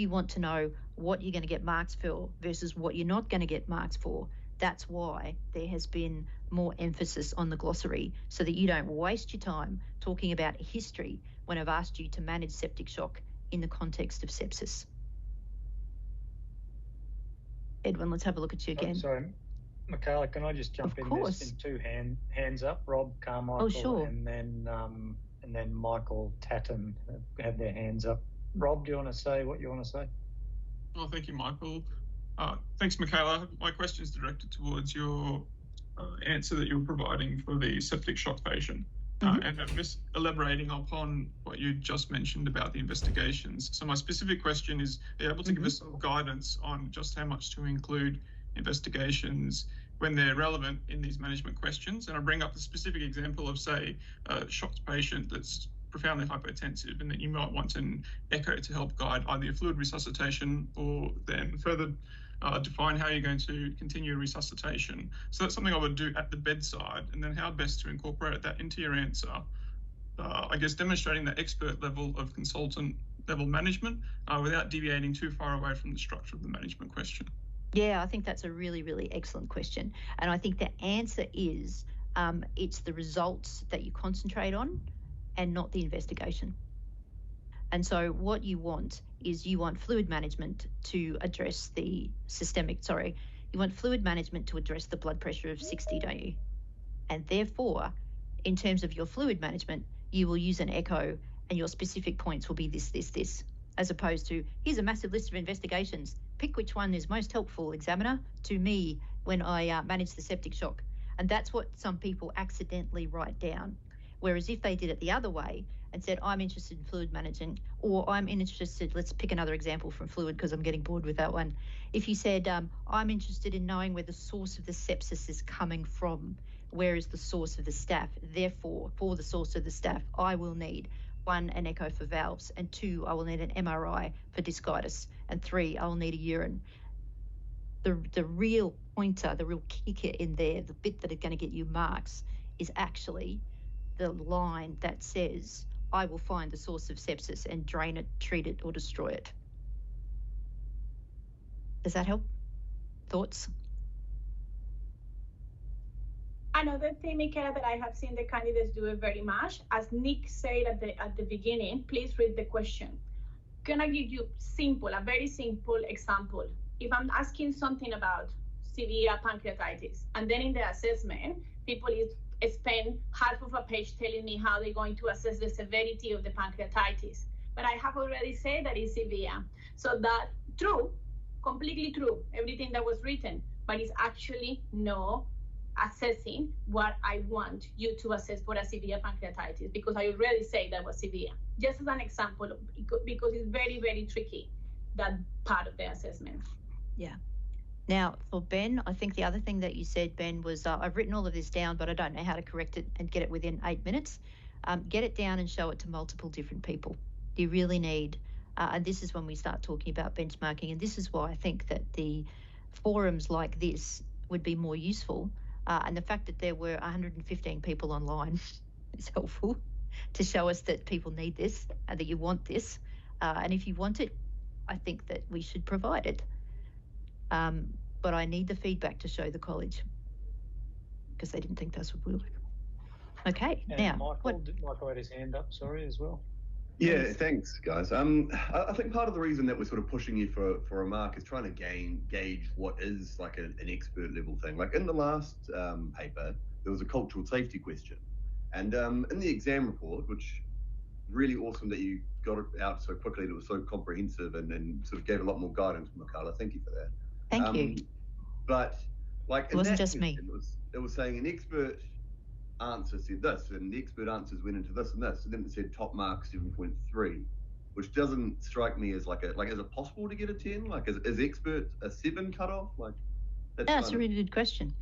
want to know what you're going to get marks for versus what you're not going to get marks for, That's why there has been more emphasis on the glossary, so that you don't waste your time talking about history when I've asked you to manage septic shock in the context of sepsis. Edwin, let's have a look at you again. Sorry, Michaela, can I just jump in? There's been two hands up. Rob Carmichael and then Michael Tatton have their hands up. Rob, do you want to say what you want to say? Oh, thank you, Michael. Thanks, Michaela. My question is directed towards your answer that you were providing for the septic shock patient. And I'm just elaborating upon what you just mentioned about the investigations. So my specific question is, are you able to give us some guidance on just how much to include investigations when they're relevant in these management questions? And I bring up a specific example of, say, a shocked patient that's profoundly hypotensive, and that you might want an echo to help guide either your fluid resuscitation or then further define how you're going to continue resuscitation. So that's something I would do at the bedside, and then how best to incorporate that into your answer. I guess demonstrating that expert level of consultant level management without deviating too far away from the structure of the management question. Yeah, I think that's a really, really excellent question. And I think the answer is it's the results that you concentrate on and not the investigation. And so what you want is you want fluid management to address the you want fluid management to address the blood pressure of 60, don't you? And therefore, in terms of your fluid management, you will use an echo and your specific points will be this, as opposed to, here's a massive list of investigations. Pick which one is most helpful, examiner, to me when I manage the septic shock. And that's what some people accidentally write down. Whereas if they did it the other way and said, I'm interested in fluid managing, or I'm interested, let's pick another example from fluid because I'm getting bored with that one. If you said, I'm interested in knowing where the source of the sepsis is coming from, where is the source of the staph? Therefore, for the source of the staph, I will need 1, an echo for valves, and 2, I will need an MRI for discitis, and 3, I will need a urine. The real pointer, the real kicker in there, the bit that is going to get you marks, is actually the line that says, I will find the source of sepsis and drain it, treat it, or destroy it. Does that help? Thoughts? Another thing, Michaela, that I have seen the candidates do it very much, as Nick said at the beginning, please read the question. Gonna give you a very simple example. If I'm asking something about severe pancreatitis, and then in the assessment, people spend half of a page telling me how they're going to assess the severity of the pancreatitis. But I have already said that it's severe. So that true, completely true, everything that was written, but it's actually no assessing what I want you to assess for a severe pancreatitis, because I already say that was severe. Just as an example, because it's very, very tricky, that part of the assessment. Yeah. Now, for Ben, I think the other thing that you said, Ben, was I've written all of this down, but I don't know how to correct it and get it within 8 minutes. Get it down and show it to multiple different people. You really need, and this is when we start talking about benchmarking, and this is why I think that the forums like this would be more useful. And the fact that there were 115 people online is helpful to show us that people need this and that you want this. And if you want it, I think that we should provide it. But I need the feedback to show the college because they didn't think that's what we were. Okay, and now. Michael had his hand up, sorry, as well. Yeah, thanks, guys. I think part of the reason that we're sort of pushing you for a mark is trying to gauge what is like an expert level thing. Like in the last paper, there was a cultural safety question. And in the exam report, which really awesome that you got it out so quickly, that was so comprehensive and sort of gave a lot more guidance, Michaela. Thank you for that. Thank you. But like it wasn't just me. It was saying an expert answer said this, and the expert answers went into this and this, and then it said top mark 7.3, which doesn't strike me as like is it possible to get a 10? Like is expert a 7 cutoff? Like that's a really good question.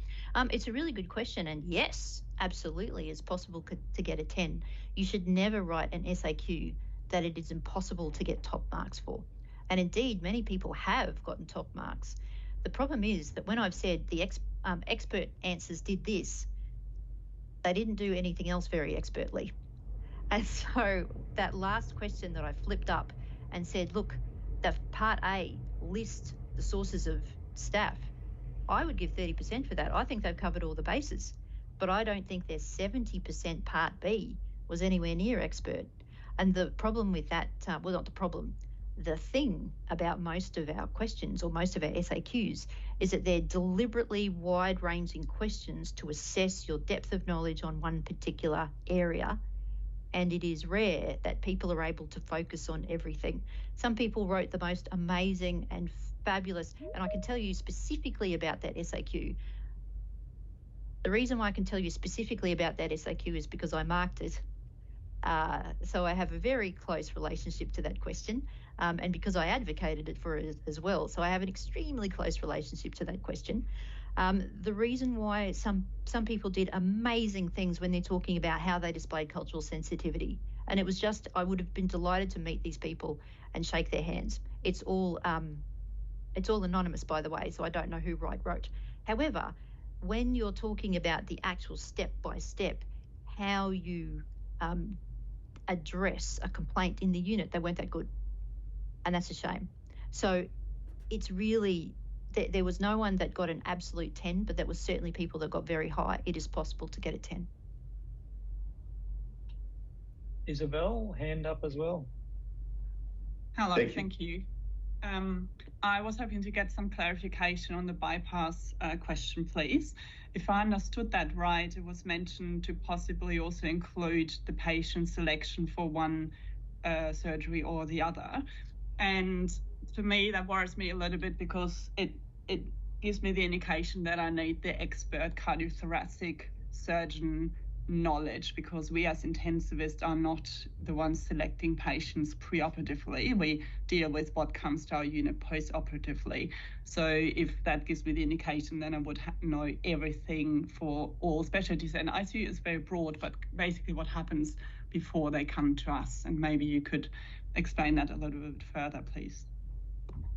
It's a really good question, and yes, absolutely, it's possible to get a 10. You should never write an SAQ that it is impossible to get top marks for, and indeed, many people have gotten top marks. The problem is that when I've said the expert answers did this, they didn't do anything else very expertly. And so that last question that I flipped up and said, look, the part A lists the sources of staph. I would give 30% for that. I think they've covered all the bases, but I don't think their 70% Part B was anywhere near expert. And the problem with that, well, not the problem, the thing about most of our questions or most of our SAQs is that they're deliberately wide-ranging questions to assess your depth of knowledge on one particular area. And it is rare that people are able to focus on everything. Some people wrote the most amazing and fabulous, and I can tell you specifically about that SAQ. The reason why I can tell you specifically about that SAQ is because I marked it. So I have a very close relationship to that question, and because I advocated it for it as well. So I have an extremely close relationship to that question. The reason why some people did amazing things when they're talking about how they displayed cultural sensitivity. And it was just, I would have been delighted to meet these people and shake their hands. It's all anonymous, by the way, so I don't know who wrote. However, when you're talking about the actual step-by-step, how you address a complaint in the unit, they weren't that good. And that's a shame. So it's really, there was no one that got an absolute 10, but there was certainly people that got very high. It is possible to get a 10. Isabel, hand up as well. Hello, thank you. I was hoping to get some clarification on the bypass question, please. If I understood that right, it was mentioned to possibly also include the patient selection for one surgery or the other. And to me, that worries me a little bit because it gives me the indication that I need the expert cardiothoracic surgeon knowledge, because we as intensivists are not the ones selecting patients preoperatively. We deal with what comes to our unit postoperatively. So if that gives me the indication, then I would know everything for all specialties. And ICU is very broad, but basically what happens before they come to us. And maybe you could explain that a little bit further, please.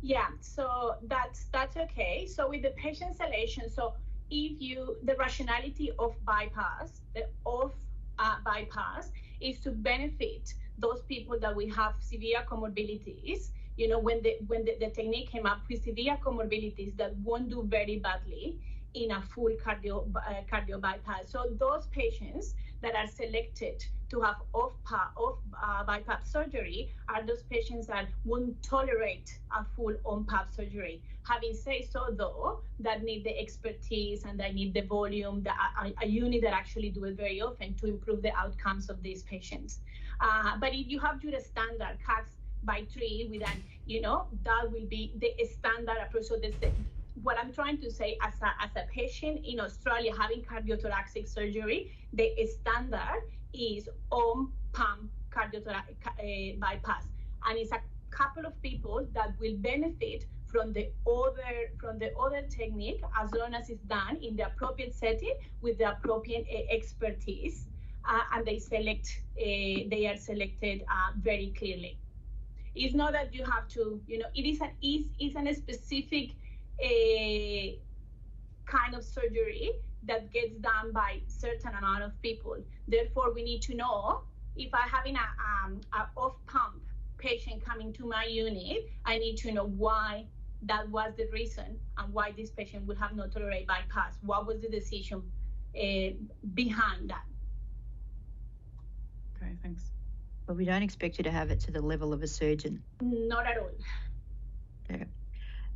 Yeah, so that's okay. So with the patient selection, so the rationality of bypass, bypass is to benefit those people that we have severe comorbidities. You know, when the technique came up with severe comorbidities that won't do very badly in a full cardio bypass. So those patients that are selected to have off bypass surgery are those patients that won't tolerate a full on-PAP surgery. Having said so, though, that need the expertise and that need the volume, a unit that actually do it very often to improve the outcomes of these patients. But if you have your standard cuts by 3 with an, that will be the standard approach. So what I'm trying to say, as a patient in Australia having cardiothoracic surgery, the standard is on-pump cardiothoracic bypass, and it's a couple of people that will benefit from the other technique as long as it's done in the appropriate setting with the appropriate expertise, and they are selected very clearly. It's not that you have to, it is a specific kind of surgery that gets done by certain amount of people. Therefore, we need to know if I'm having a off-pump patient coming to my unit, I need to know why that was the reason and why this patient would have not tolerated bypass. What was the decision behind that? Okay, thanks. But we don't expect you to have it to the level of a surgeon. Not at all. Yeah.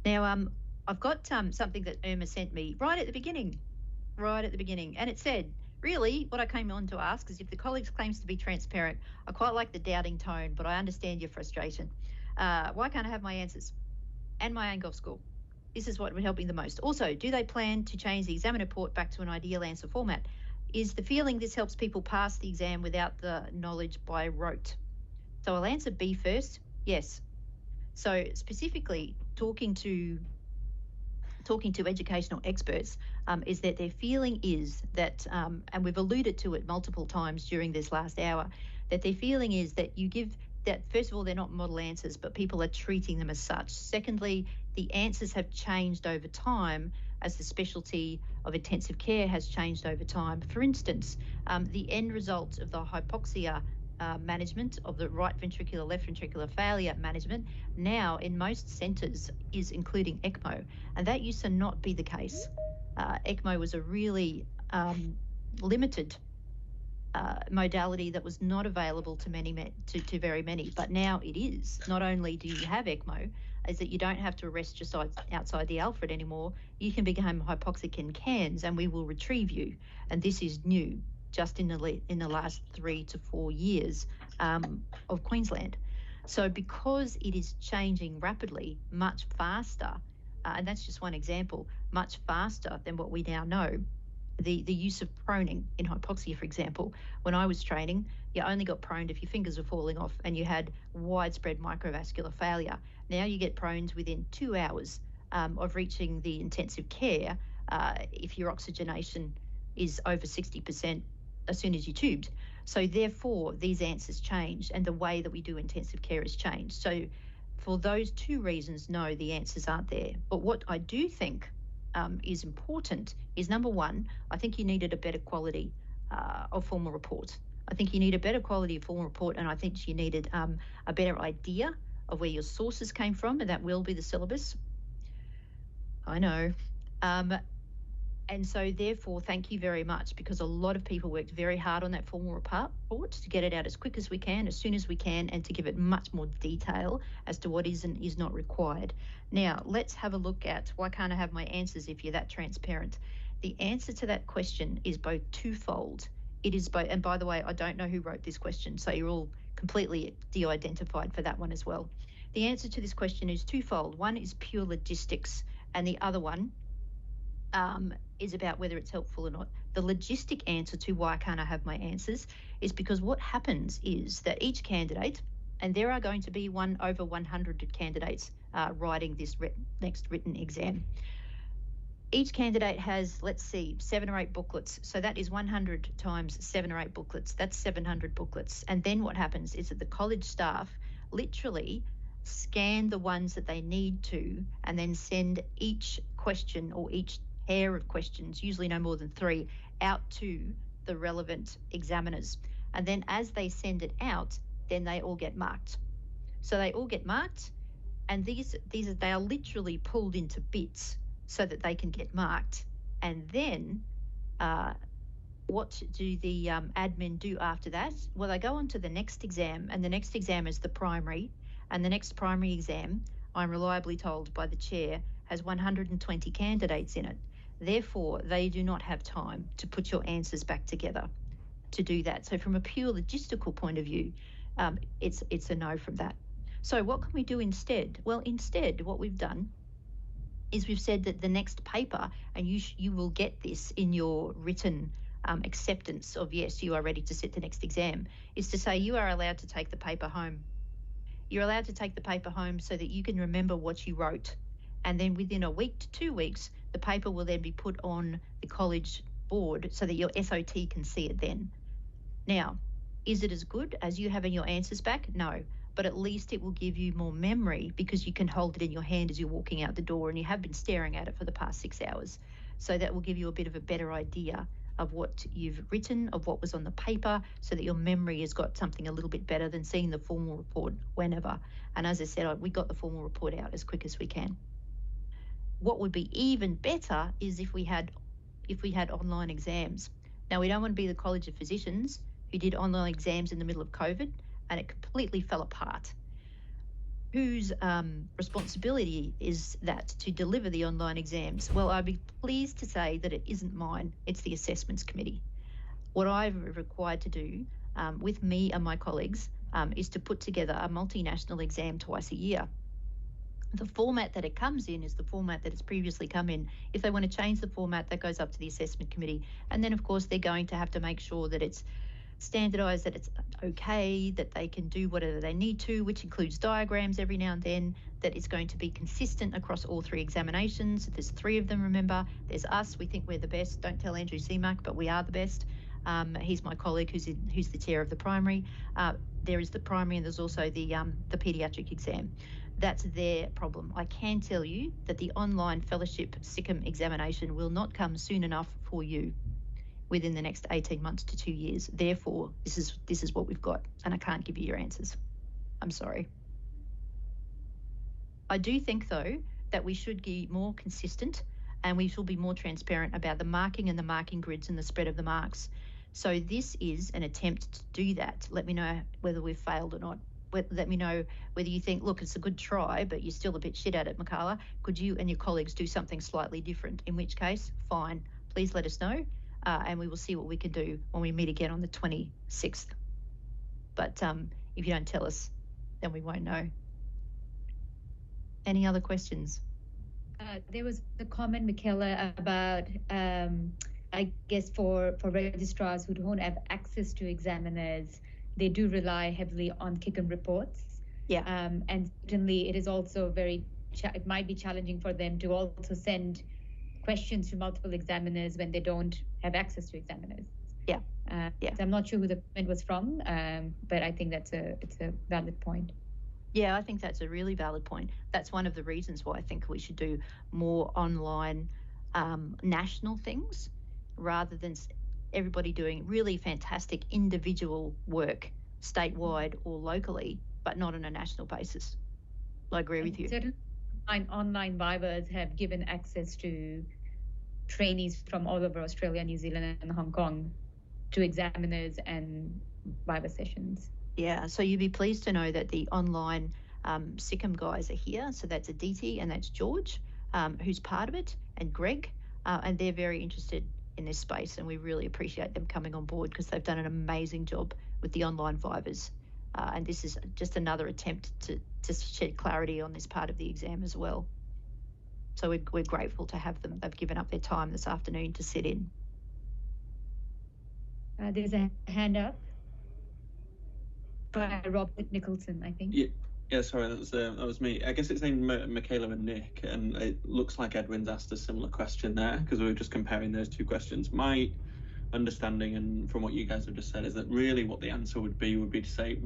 Now, I've got something that Irma sent me right at the beginning, and it said, really, what I came on to ask is if the college claims to be transparent, I quite like the doubting tone, but I understand your frustration. Why can't I have my answers and my ANGOV score? This is what would help me the most. Also, do they plan to change the exam report back to an ideal answer format? Is the feeling this helps people pass the exam without the knowledge by rote? So I'll answer B first. Yes. So specifically talking to educational experts is that their feeling is that, and we've alluded to it multiple times during this last hour, that their feeling is that you give that, first of all, they're not model answers, but people are treating them as such. Secondly, the answers have changed over time as the specialty of intensive care has changed over time. For instance, the end result of the hypoxia management of the right ventricular, left ventricular failure management now in most centres is including ECMO, and that used to not be the case. ECMO was a really limited modality that was not available to to very many, but now it is. Not only do you have ECMO, is that you don't have to rest just outside the Alfred anymore. You can become hypoxic in cans, and we will retrieve you. And this is new, just in the last 3 to 4 years of Queensland. So because it is changing rapidly, much faster, and that's just one example, much faster than what we now know. The use of proning in hypoxia, for example, when I was training, you only got proned if your fingers were falling off and you had widespread microvascular failure. Now you get proned within 2 hours of reaching the intensive care if your oxygenation is over 60% as soon as you tubed. So therefore, these answers change, and the way that we do intensive care has changed. So for those 2 reasons, no, the answers aren't there. But what I do think is important is, number one, I think you needed a better quality of formal report. I think you need a better quality of formal report, and I think you needed a better idea of where your sources came from, and that will be the syllabus. I know. And so therefore, thank you very much, because a lot of people worked very hard on that formal report to get it out as quick as we can, as soon as we can, and to give it much more detail as to what is and is not required. Now, let's have a look at why can't I have my answers if you're that transparent. The answer to that question is both twofold. It is both, and by the way, I don't know who wrote this question, so you're all completely de-identified for that one as well. The answer to this question is twofold. One is pure logistics, and the other one is about whether it's helpful or not. The logistic answer to why can't I have my answers is because what happens is that each candidate, and there are going to be over 100 candidates writing this next written exam. Each candidate has, let's see, 7 or 8 booklets. So that is 100 times 7 or 8 booklets. That's 700 booklets. And then what happens is that the college staff literally scan the ones that they need to, and then send each question or each pair of questions, usually no more than 3, out to the relevant examiners. And then as they send it out, then they all get marked. So they all get marked, and they are literally pulled into bits so that they can get marked. And then what do the admin do after that? Well, they go on to the next exam, and the next exam is the primary. And the next primary exam, I'm reliably told by the chair, has 120 candidates in it. Therefore, they do not have time to put your answers back together to do that. So from a pure logistical point of view, it's a no from that. So what can we do instead? Well, instead, what we've done is we've said that the next paper, and you will get this in your written acceptance of, yes, you are ready to sit the next exam, is to say you are allowed to take the paper home. You're allowed to take the paper home so that you can remember what you wrote. And then within a week to 2 weeks, the paper will then be put on the college board so that your SOT can see it then. Now, is it as good as you having your answers back? No, but at least it will give you more memory, because you can hold it in your hand as you're walking out the door, and you have been staring at it for the past 6 hours. So that will give you a bit of a better idea of what you've written, of what was on the paper, so that your memory has got something a little bit better than seeing the formal report whenever. And as I said, we got the formal report out as quick as we can. What would be even better is if we had online exams. Now, we don't want to be the College of Physicians who did online exams in the middle of COVID, and it completely fell apart. Whose responsibility is that to deliver the online exams? Well, I'd be pleased to say that it isn't mine, it's the Assessments Committee. What I'm required to do with me and my colleagues is to put together a multinational exam twice a year. The format that it comes in is the format that it's previously come in. If they want to change the format, that goes up to the Assessment Committee. And then, of course, they're going to have to make sure that it's standardised, that it's okay, that they can do whatever they need to, which includes diagrams every now and then, that it's going to be consistent across all 3 examinations. There's 3 of them, remember. There's us. We think we're the best. Don't tell Andrew Seamark, but we are the best. He's my colleague who's the chair of the primary. There is the primary, and there's also the paediatric exam. That's their problem. I can tell you that the online fellowship CICM examination will not come soon enough for you. within the next 18 months to 2 years. Therefore, this is what we've got, and I can't give you your answers. I'm sorry. I do think, though, that we should be more consistent and we should be more transparent about the marking and the marking grids and the spread of the marks. So this is an attempt to do that. Let me know whether we've failed or not. Let me know whether you think, look, it's a good try, but you're still a bit shit at it, Michaela. Could you and your colleagues do something slightly different? In which case, fine. Please let us know, and we will see what we can do when we meet again on the 26th. But if you don't tell us, then we won't know. Any other questions? There was the comment, Michaela, about, I guess, for registrars who don't have access to examiners, they do rely heavily on CICM reports. Yeah. And certainly it is also it might be challenging for them to also send questions to multiple examiners when they don't have access to examiners. Yeah. So I'm not sure who the comment was from, but I think it's a valid point. Yeah, I think that's a really valid point. That's one of the reasons why I think we should do more online national things rather than everybody doing really fantastic individual work statewide or locally, but not on a national basis. I agree with you. Certain online vivas have given access to trainees from all over Australia, New Zealand, and Hong Kong to examiners and viva sessions. Yeah, so you'd be pleased to know that the online CICM guys are here. So that's Aditi and that's George, who's part of it, and Greg, and they're very interested in this space, and we really appreciate them coming on board because they've done an amazing job with the online vivas. And this is just another attempt to shed clarity on this part of the exam as well. So we're grateful to have them. They've given up their time this afternoon to sit in. There's a hand up by Robert Nicholson, I think. Yeah, sorry, that was me. I guess it's named Michaela and Nick, and it looks like Edwin's asked a similar question there because we were just comparing those two questions. My understanding, and from what you guys have just said, is that really what the answer would be to say,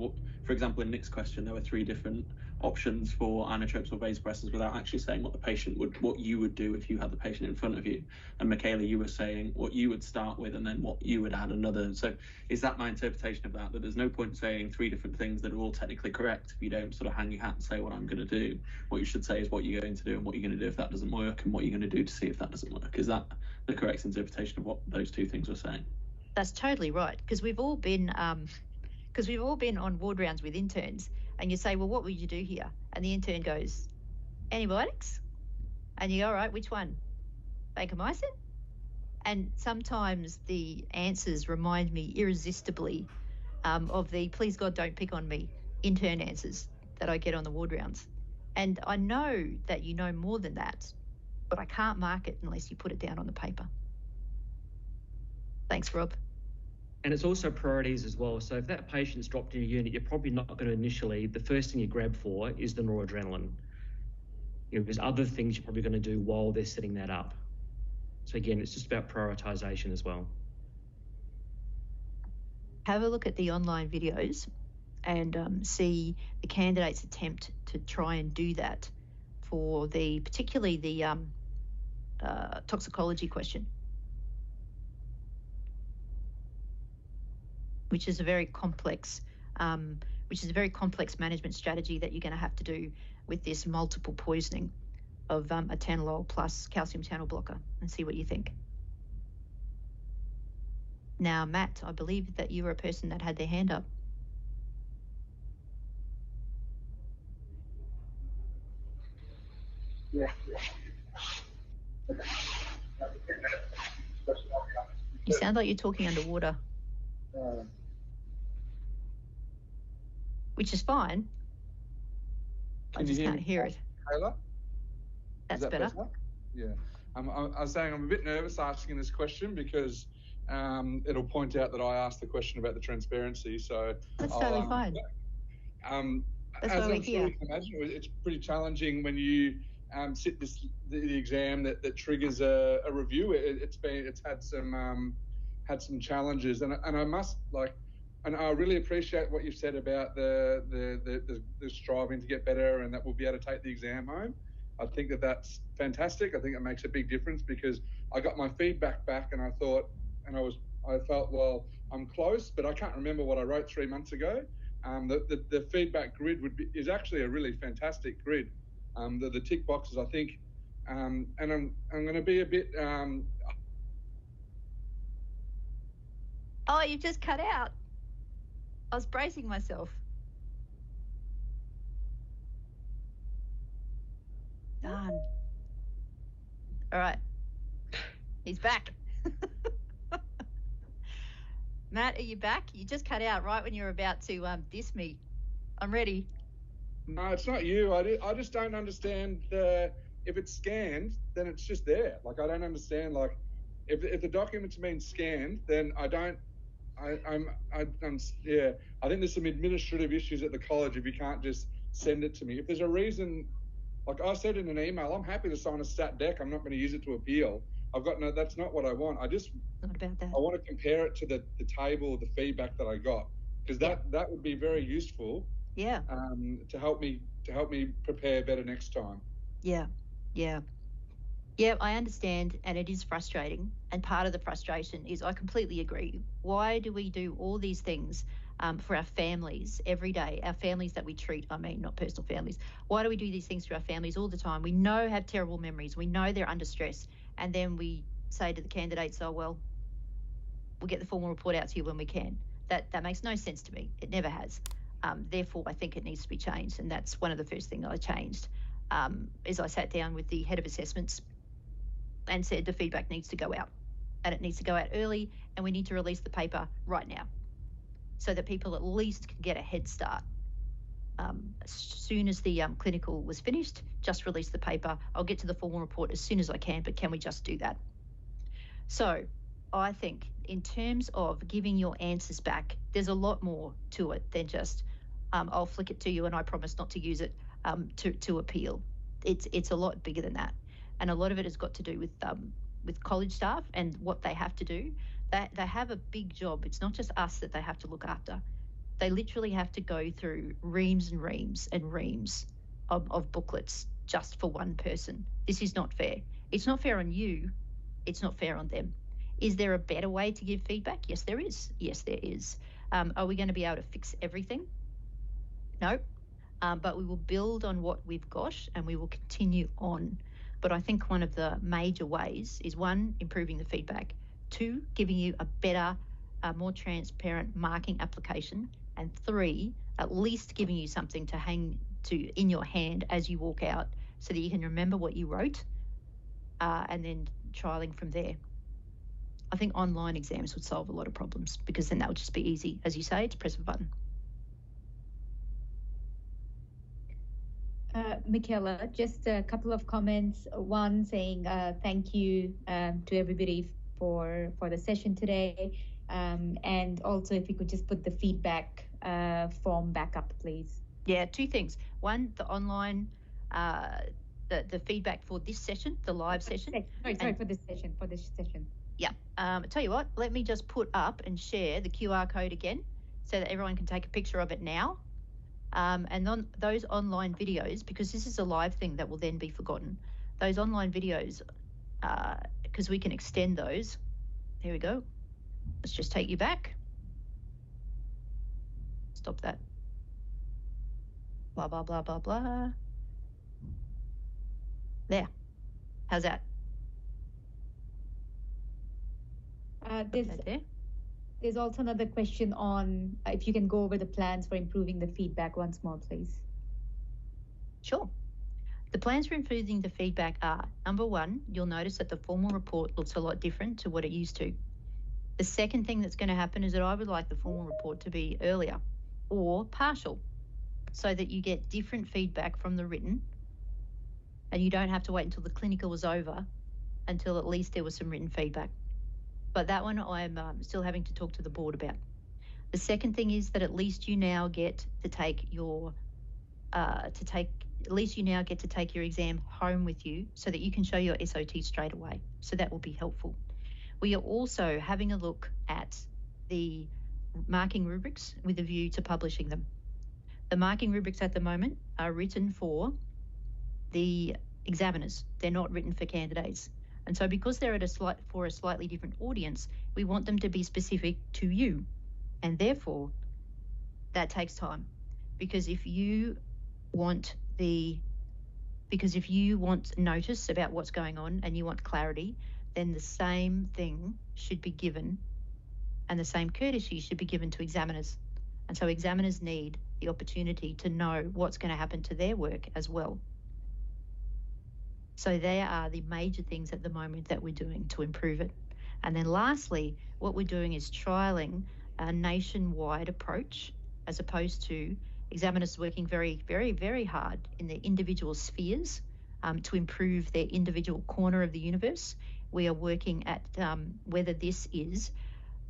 for example, in Nick's question, there were 3 different options for inotropes or vasopressors without actually saying what you would do if you had the patient in front of you. And Michaela, you were saying what you would start with and then what you would add another. So is that my interpretation of that there's no point saying 3 different things that are all technically correct if you don't sort of hang your hat and say what I'm going to do? What you should say is what you're going to do and what you're going to do if that doesn't work and what you're going to do to see if that doesn't work. Is that the correct interpretation of what those 2 things were saying? That's totally right, because we've all been on ward rounds with interns, and you say, well, what would you do here? And the intern goes, antibiotics? And you go, all right, which one? Vancomycin? And sometimes the answers remind me irresistibly of the please God don't pick on me intern answers that I get on the ward rounds. And I know that you know more than that, but I can't mark it unless you put it down on the paper. Thanks, Rob. And it's also priorities as well. So if that patient's dropped in your unit, you're probably not going to initially, the first thing you grab for is the noradrenaline. There's other things you're probably going to do while they're setting that up. So again, it's just about prioritization as well. Have a look at the online videos and see the candidates attempt to try and do that for particularly the toxicology question, which is a very complex management strategy that you're going to have to do with this multiple poisoning of atenolol plus calcium channel blocker, and see what you think. Now, Matt, I believe that you were a person that had their hand up. Yeah. You sound like you're talking underwater. Which is fine. I just can't hear it. Taylor? That's better. Yeah. I was saying I'm a bit nervous asking this question because it'll point out that I asked the question about the transparency. So that's totally fine. As I'm sure you can imagine, it's pretty challenging when you sit the exam that triggers a review. It's had some challenges, and I must and I really appreciate what you've said about the striving to get better, and that we'll be able to take the exam home. I think that's fantastic. I think it makes a big difference because I got my feedback back, and I thought, and I was I felt, well, I'm close, but I can't remember what I wrote 3 months ago. The feedback grid is actually a really fantastic grid. The tick boxes, I think, and I'm going to be a bit. Oh, you just cut out. I was bracing myself. Darn. All right. He's back. Matt, are you back? You just cut out right when you were about to diss me. I'm ready. No, it's not you. I just don't understand if it's scanned, then it's just there. Like, I don't understand. Like, if the document's been scanned, then I think there's some administrative issues at the college if you can't just send it to me. If there's a reason, like I said in an email, I'm happy to sign a stat deck. I'm not going to use it to appeal. That's not what I want. I want to compare it to the table, the feedback that I got, because that would be very useful. Yeah. To help me prepare better next time. Yeah. I understand, and it is frustrating. And part of the frustration is, I completely agree. Why do we do all these things for our families every day? Our families that we treat, not personal families. Why do we do these things to our families all the time? We know have terrible memories. We know they're under stress, and then we say to the candidates, "Oh well, we'll get the formal report out to you when we can." That makes no sense to me. It never has. Therefore, I think it needs to be changed, and that's one of the first things I changed. Is I sat down with the head of assessments and said the feedback needs to go out, and it needs to go out early, and we need to release the paper right now so that people at least can get a head start. As soon as the clinical was finished, just release the paper. I'll get to the formal report as soon as I can, but can we just do that? So I think in terms of giving your answers back, there's a lot more to it than just I'll flick it to you and I promise not to use it to appeal. It's a lot bigger than that, and a lot of it has got to do with college staff and what they have to do. They have a big job. It's not just us that they have to look after. They literally have to go through reams and reams and reams of booklets just for one person. This is not fair. It's not fair on you. It's not fair on them. Is there a better way to give feedback? Yes, there is. Are we going to be able to fix everything? No. But we will build on what we've got and we will continue on. But I think one of the major ways is, 1, improving the feedback, 2, giving you a better, more transparent marking application, and 3, at least giving you something to hang to in your hand as you walk out so that you can remember what you wrote, and then trialing from there. I think online exams would solve a lot of problems, because then that would just be easy. As you say, it's press a button. Michaela, just a couple of comments. One saying thank you to everybody for the session today. And also, if you could just put the feedback form back up, please. Yeah, 2 things. 1, the online, the feedback for this session, the live session. Sorry, for this session. Yeah. Tell you what, let me just put up and share the QR code again so that everyone can take a picture of it now. And on those online videos, because this is a live thing that will then be forgotten, those online videos, because we can extend those. There we go. Let's just take you back. Stop that. Blah, blah, blah, blah, blah. There. How's that? There's also another question on if you can go over the plans for improving the feedback once more, please. Sure. The plans for improving the feedback are, number 1, you'll notice that the formal report looks a lot different to what it used to. The second thing that's going to happen is that I would like the formal report to be earlier or partial, so that you get different feedback from the written and you don't have to wait until the clinical was over until at least there was some written feedback. But that one I'm still having to talk to the board about. The second thing is that at least you now get to take your exam home with you so that you can show your SOT straight away. So that will be helpful. We are also having a look at the marking rubrics with a view to publishing them. The marking rubrics at the moment are written for the examiners. They're not written for candidates. And so because they're at for a slightly different audience, we want them to be specific to you. And therefore, that takes time. Because if you want notice about what's going on and you want clarity, then the same thing should be given and the same courtesy should be given to examiners. And so examiners need the opportunity to know what's going to happen to their work as well. So they are the major things at the moment that we're doing to improve it. And then lastly, what we're doing is trialling a nationwide approach as opposed to examiners working very, very, very hard in their individual spheres to improve their individual corner of the universe. We are working at whether this is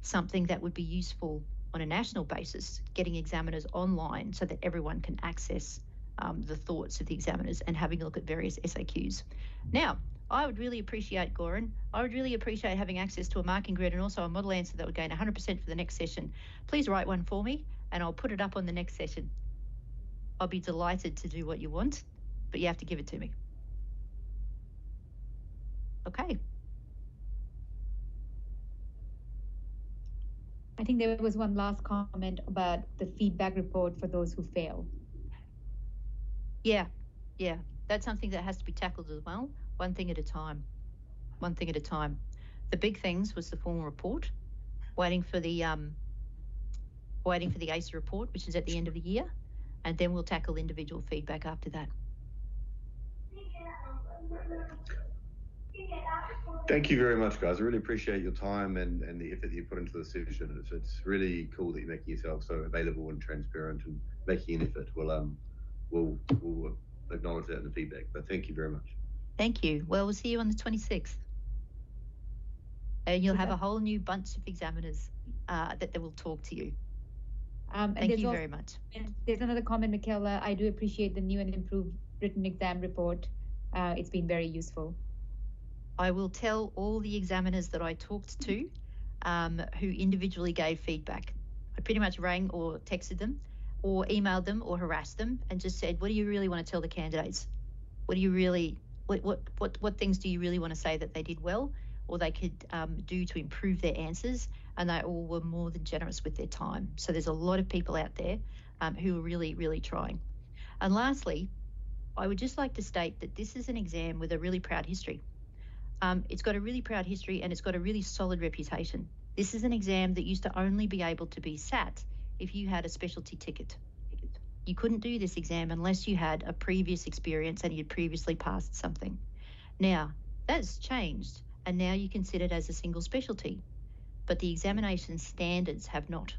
something that would be useful on a national basis, getting examiners online so that everyone can access the thoughts of the examiners and having a look at various SAQs. Now, I would really appreciate, Goran, I would really appreciate having access to a marking grid and also a model answer that would gain 100% for the next session. Please write one for me and I'll put it up on the next session. I'll be delighted to do what you want, but you have to give it to me. Okay. I think there was one last comment about the feedback report for those who fail. Yeah, that's something that has to be tackled as well, one thing at a time. The big things was the formal report, waiting for the ACE report, which is at the end of the year, and then we'll tackle individual feedback after that. Thank you very much, guys. I really appreciate your time and the effort that you put into the session. It's really cool that you're making yourself so available and transparent and making an effort. We'll acknowledge that in the feedback, but thank you very much. Thank you. Well, we'll see you on the 26th. And you'll have a whole new bunch of examiners that will talk to you. Thank you very much. There's another comment, Michaela. I do appreciate the new and improved written exam report. It's been very useful. I will tell all the examiners that I talked to who individually gave feedback. I pretty much rang or texted them or emailed them or harassed them and just said, what do you really want to tell the candidates? What things do you really want to say that they did well or they could do to improve their answers? And they all were more than generous with their time. So there's a lot of people out there who are really, really trying. And lastly, I would just like to state that this is an exam with a really proud history. It's got a really proud history and it's got a really solid reputation. This is an exam that used to only be able to be sat if you had a specialty ticket. You couldn't do this exam unless you had a previous experience and you'd previously passed something. Now, that's changed and now you can sit it as a single specialty, but the examination standards have not.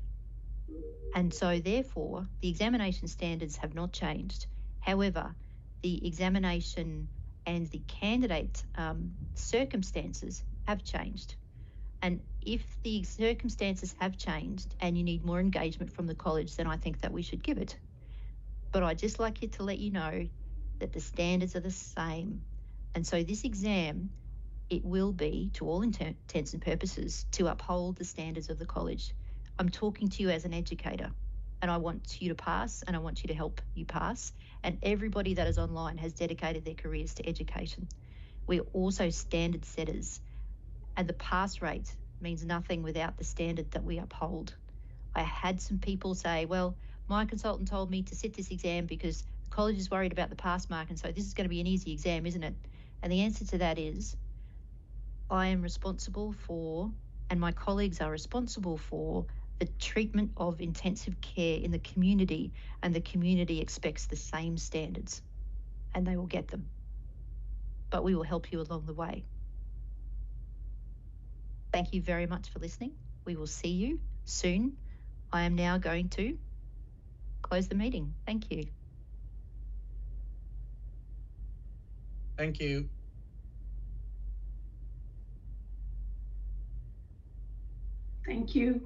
And so therefore, the examination standards have not changed. However, the examination and the candidate circumstances have changed. And if the circumstances have changed and you need more engagement from the college, then I think that we should give it. But I'd just like to let you know that the standards are the same. And so this exam, it will be, to all intents and purposes, to uphold the standards of the college. I'm talking to you as an educator, and I want you to pass, and I want you to help you pass. And everybody that is online has dedicated their careers to education. We're also standard setters, and the pass rate means nothing without the standard that we uphold. I had some people say, well, my consultant told me to sit this exam because the college is worried about the pass mark, and so this is going to be an easy exam, isn't it? And the answer to that is, I am responsible for, and my colleagues are responsible for, the treatment of intensive care in the community, and the community expects the same standards, and they will get them. But we will help you along the way. Thank you very much for listening. We will see you soon. I am now going to close the meeting. Thank you. Thank you. Thank you.